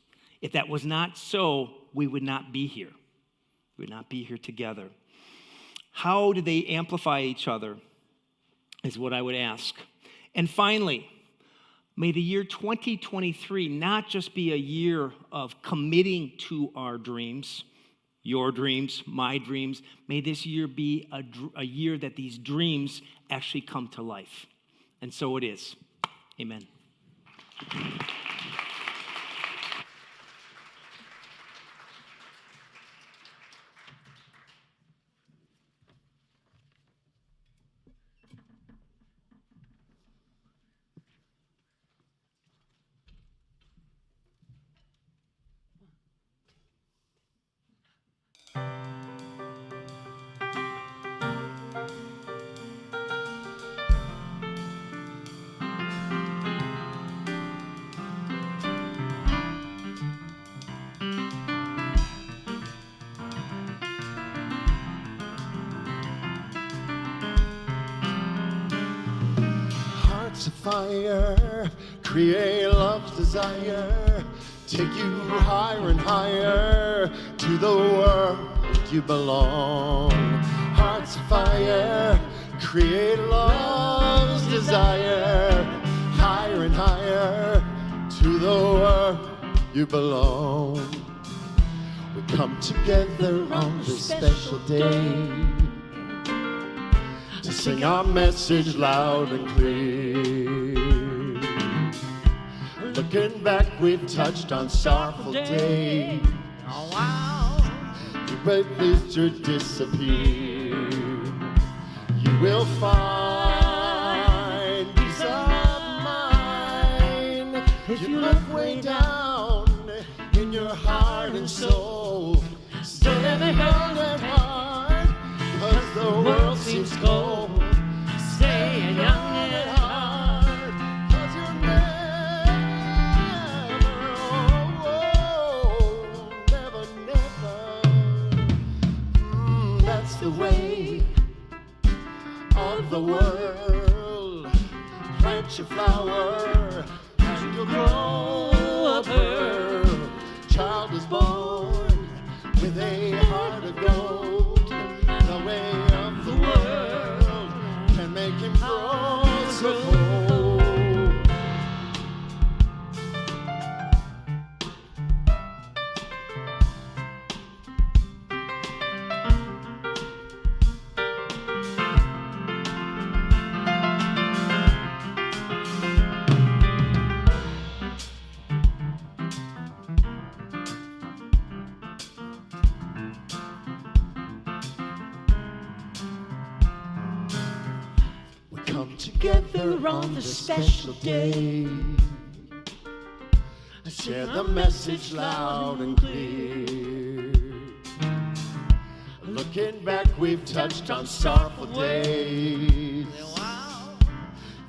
If that was not so, we would not be here. We would not be here together. How do they amplify each other is what I would ask. And finally, may the year 2023 not just be a year of committing to our dreams, your dreams, my dreams. May this year be a year that these dreams actually come to life. And so it is. Amen. fire, create love's desire, take you higher and higher to the world you belong. Hearts of fire, create love's desire, higher and higher to the world you belong. We come together on this special day to sing our message loud and clear. Looking back, we've touched on sorrowful days. Oh, wow. You refused to disappear. You will find peace of mind if you look way down in your heart and soul. Stay young at heart, 'cause the world seems cold. Stay young at heart, 'cause you're never, never. That's the way of the world. Plant your flower and you'll grow a pearl. Child is born with a heart of gold. The way of the world can make him grow so cold. Come together on this special day to share the message loud and clear. Looking back, we've touched on sorrowful days.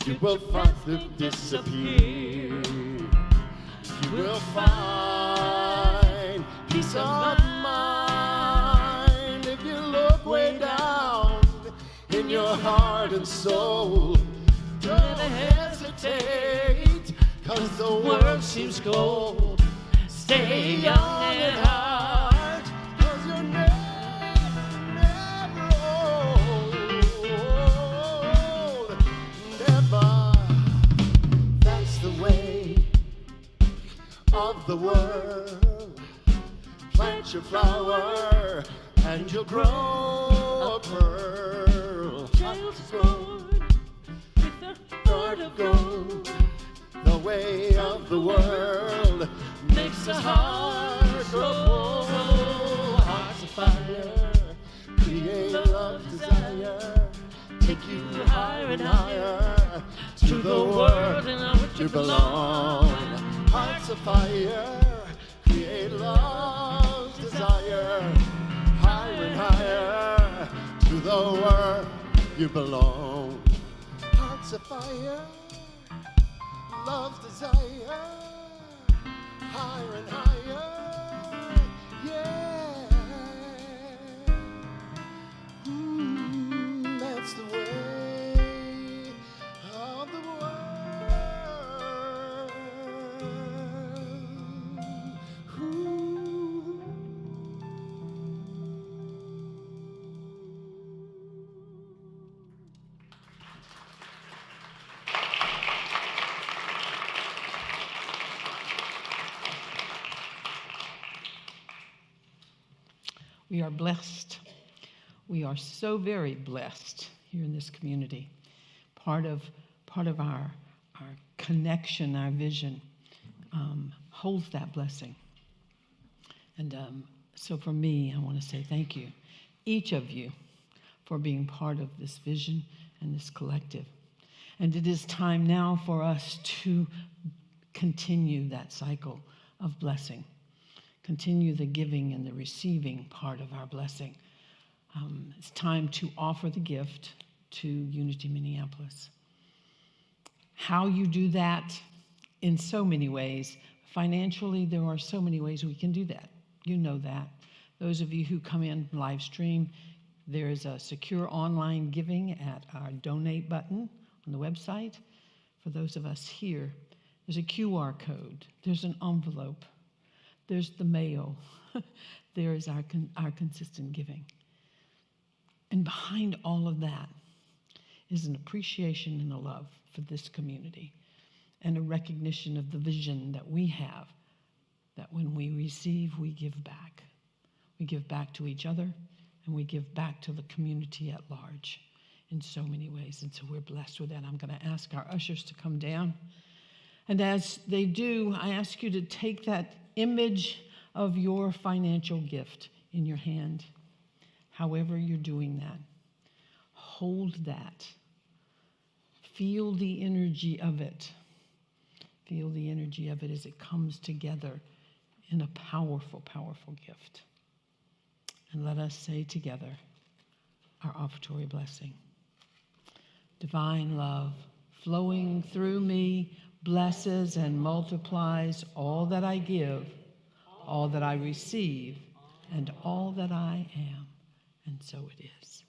You will find them disappear. You will find peace of mind if you look way down in your heart and soul. Don't hesitate, 'cause the world seems cold. Stay young at heart, 'cause you're never old. Never. That's the way of the world. Plant your flower and you'll grow a pearl. Child's born with a heart of gold. The way of the world makes the heart grow. Hearts of fire, create love's desire, take you higher and higher to the world in which you belong. Hearts of fire, create love's desire, higher and higher to the world you belong. Hearts of fire, love's desire, higher and higher, yeah. That's the way of the world. Ooh. We are blessed. We are so very blessed here in this community. Part of our connection, our vision, holds that blessing. And so for me, I want to say thank you, each of you, for being part of this vision and this collective. And it is time now for us to continue that cycle of blessing, continue the giving and the receiving part of our blessing. It's time to offer the gift to Unity Minneapolis. How you do that in so many ways. Financially, there are so many ways we can do that. You know that. Those of you who come in live stream, there is a secure online giving at our donate button on the website. for those of us here. There's a QR code. There's an envelope. There's the mail. There is our consistent giving. And behind all of that is an appreciation and a love for this community and a recognition of the vision that we have, that when we receive, we give back. We give back to each other, and we give back to the community at large in so many ways. And so we're blessed with that. I'm going to ask our ushers to come down. And as they do, I ask you to take that image of your financial gift in your hand, however you're doing that. Hold that. Feel the energy of it. Feel the energy of it as it comes together in a powerful, powerful gift. And let us say together our offertory blessing. Divine love flowing through me blesses and multiplies all that I give, all that I receive, and all that I am. And so it is.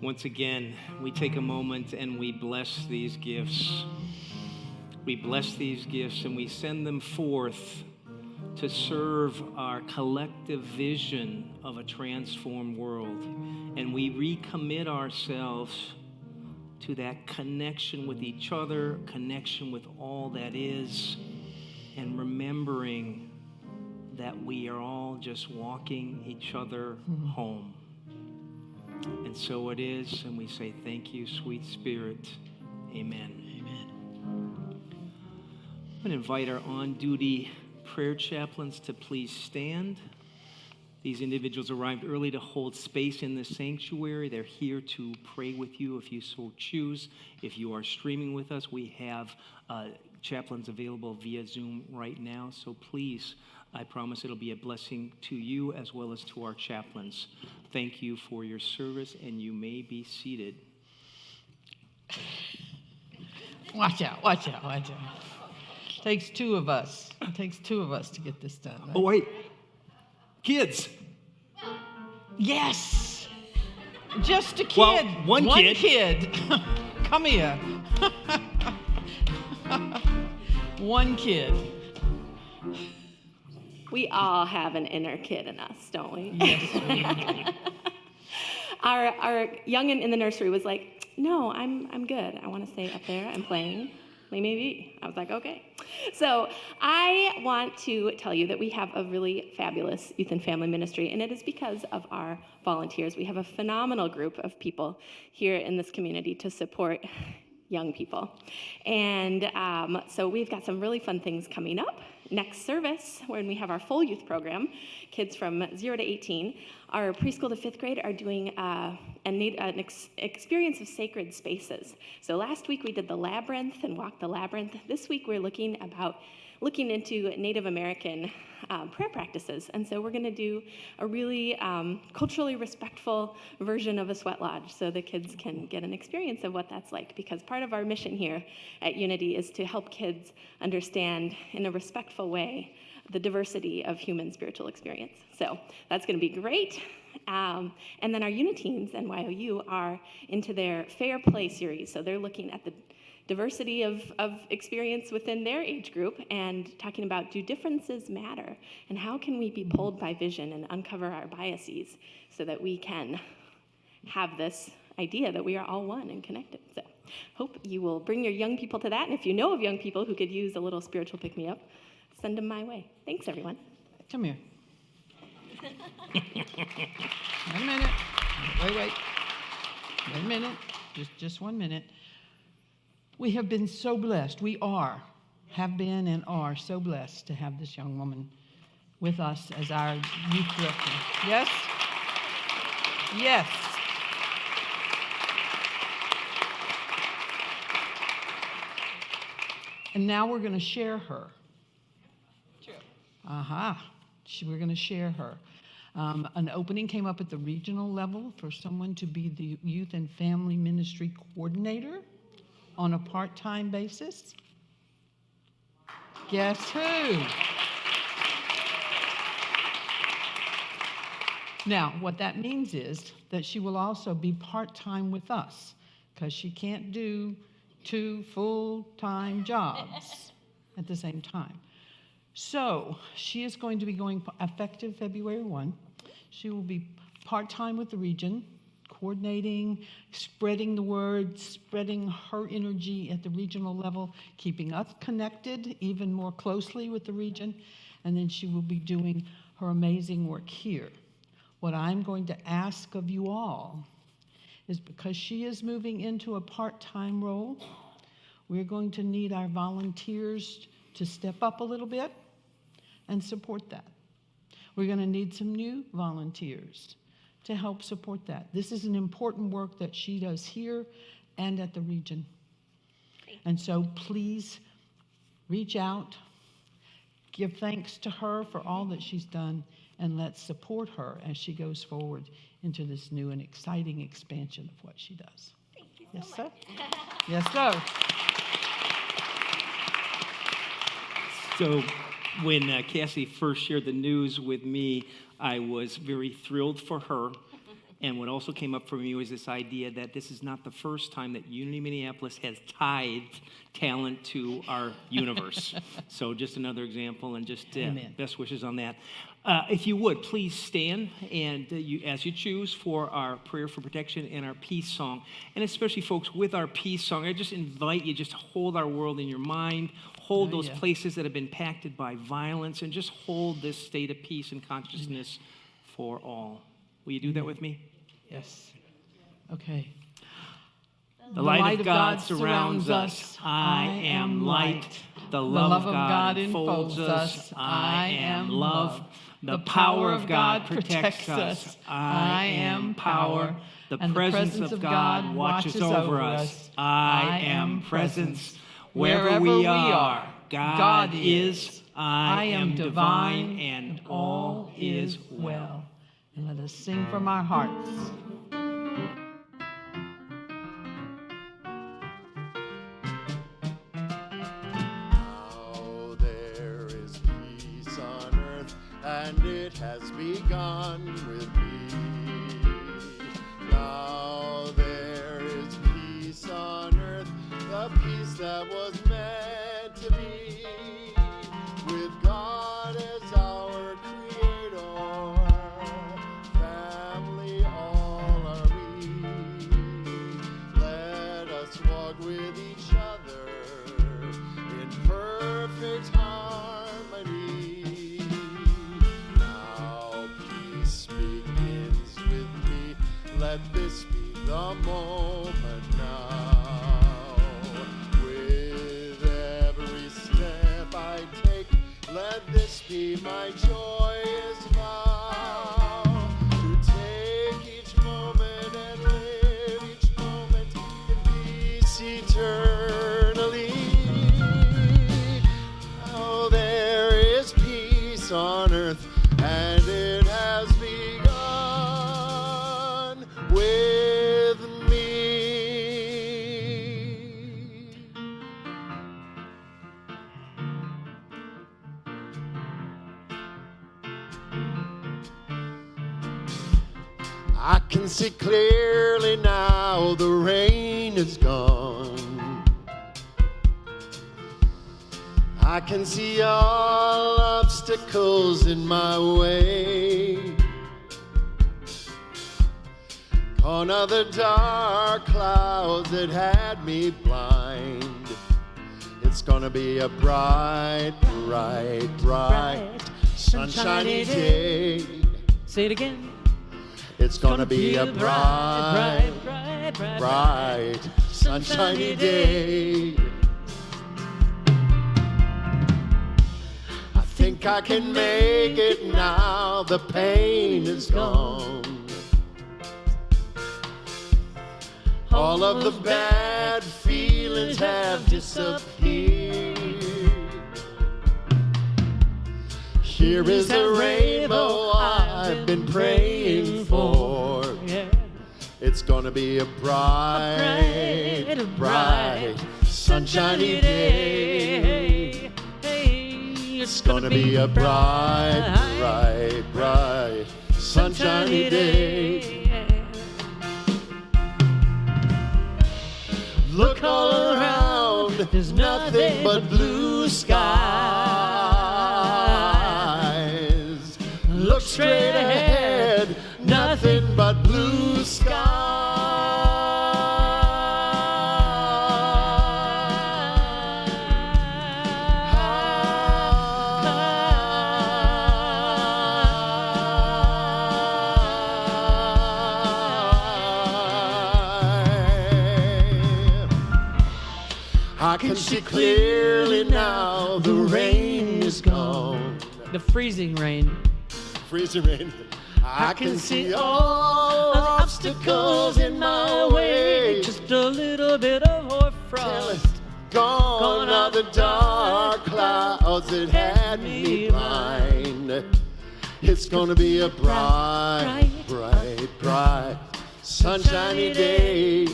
Once again, we take a moment and we bless these gifts. We bless these gifts and we send them forth to serve our collective vision of a transformed world. And we recommit ourselves to that connection with each other, connection with all that is, and remembering that we are all just walking each other home. And so it is, and we say thank you, sweet Spirit. Amen. Amen. I'm going to invite our on-duty prayer chaplains to please stand. These individuals arrived early to hold space in the sanctuary. They're here to pray with you if you so choose. If you are streaming with us, we have chaplains available via Zoom right now. So please, I promise it'll be a blessing to you as well as to our chaplains. Thank you for your service, and you may be seated. Watch out, watch out, watch out. Takes two of us. It takes two of us to get this done. Right? Oh, wait. Kids. Yes. Just a kid. Well, one kid. Come here. One kid. We all have an inner kid in us, don't we? Yes. Our youngin' in the nursery was like, no, I'm good. I want to stay up there and playing. Maybe. I was like, okay. So I want to tell you that we have a really fabulous youth and family ministry, and it is because of our volunteers. We have a phenomenal group of people here in this community to support young people. And so we've got some really fun things coming up. Next service, when we have our full youth program, kids from 0 to 18, our preschool to 5th grade are doing an experience of sacred spaces. So last week we did the labyrinth and walked the labyrinth. This week we're looking into Native American prayer practices. And so we're going to do a really culturally respectful version of a sweat lodge so the kids can get an experience of what that's like. Because part of our mission here at Unity is to help kids understand in a respectful way the diversity of human spiritual experience. So that's going to be great. And then our Uniteens and YOU are into their Fair Play series. So they're looking at the diversity of experience within their age group and talking about, do differences matter? And how can we be pulled by vision and uncover our biases so that we can have this idea that we are all one and connected. So hope you will bring your young people to that. And if you know of young people who could use a little spiritual pick-me-up, send them my way. Thanks, everyone. Come here. Wait a minute. Wait a minute. Just 1 minute. We have been so blessed. We have been and are so blessed to have this young woman with us as our youth director. Yes? Yes. And now we're going to share her. True. We're going to share her. An opening came up at the regional level for someone to be the youth and family ministry coordinator on a part-time basis. Guess who? Now, what that means is that she will also be part-time with us because she can't do 2 full-time jobs at the same time. So she is going to be going effective February 1. She will be part-time with the region, coordinating, spreading the word, spreading her energy at the regional level, keeping us connected even more closely with the region, and then she will be doing her amazing work here. What I'm going to ask of you all is, because she is moving into a part-time role, we're going to need our volunteers to step up a little bit and support that. We're going to need some new volunteers to help support that. This is an important work that she does here and at the region. And so please reach out, give thanks to her for all that she's done, and let's support her as she goes forward into this new and exciting expansion of what she does. Thank you Yes, so sir. much. Yes, sir. So when Cassie first shared the news with me, I was very thrilled for her. And what also came up for me was this idea that this is not the first time that Unity Minneapolis has tithed talent to our universe. So just another example, and just best wishes on that. If you would, please stand, and as you choose, for our prayer for protection and our peace song. And especially, folks, with our peace song, I just invite you just to hold our world in your mind, hold those places that have been impacted by violence, and just hold this state of peace and consciousness for all. Will you do that with me? Yes. Okay. The light of God surrounds us. I am light. The love of God enfolds us. I am love. The power of God protects us. I am power. The presence of God watches over us. I am presence. Wherever we are, God is. I am divine, and all is well. And let us sing from our hearts. Now there is peace on earth, and it has begun with me. Now there is peace on earth, the peace that was meant to be, with God as our creator. Family, all are we. Let us walk with each other in perfect harmony. Now peace begins with me. Let this be the moment now. With every step I take, let this be my joyous vow. To take each moment and live each moment in peace eternally. Oh, there is peace on earth, and it has begun with me. I can see clearly now the rain is gone. I can see all obstacles in my way. Gone are the dark clouds that had me blind. It's gonna be a bright, bright, bright, sunshiny day. Say it again. It's gonna be a bright, bright, sunshiny day. I think I can make it now, the pain is gone. All of the bad feelings have disappeared. Here is the rainbow I've been praying for. It's gonna be a bright, bright, sunshiny day. It's gonna be a bright, bright, bright, sunshiny day. Look all around, there's nothing but blue skies. Look straight ahead, nothing but blue I can see clearly now, the rain is gone. The freezing rain. Freezing rain. I can see all the obstacles in my way. Just a little bit of hoarfrost. Gone are the dark clouds that had me blind. It's gonna be a bright, bright, bright, sunshiny day.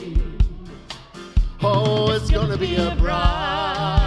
Oh, it's gonna be a bright,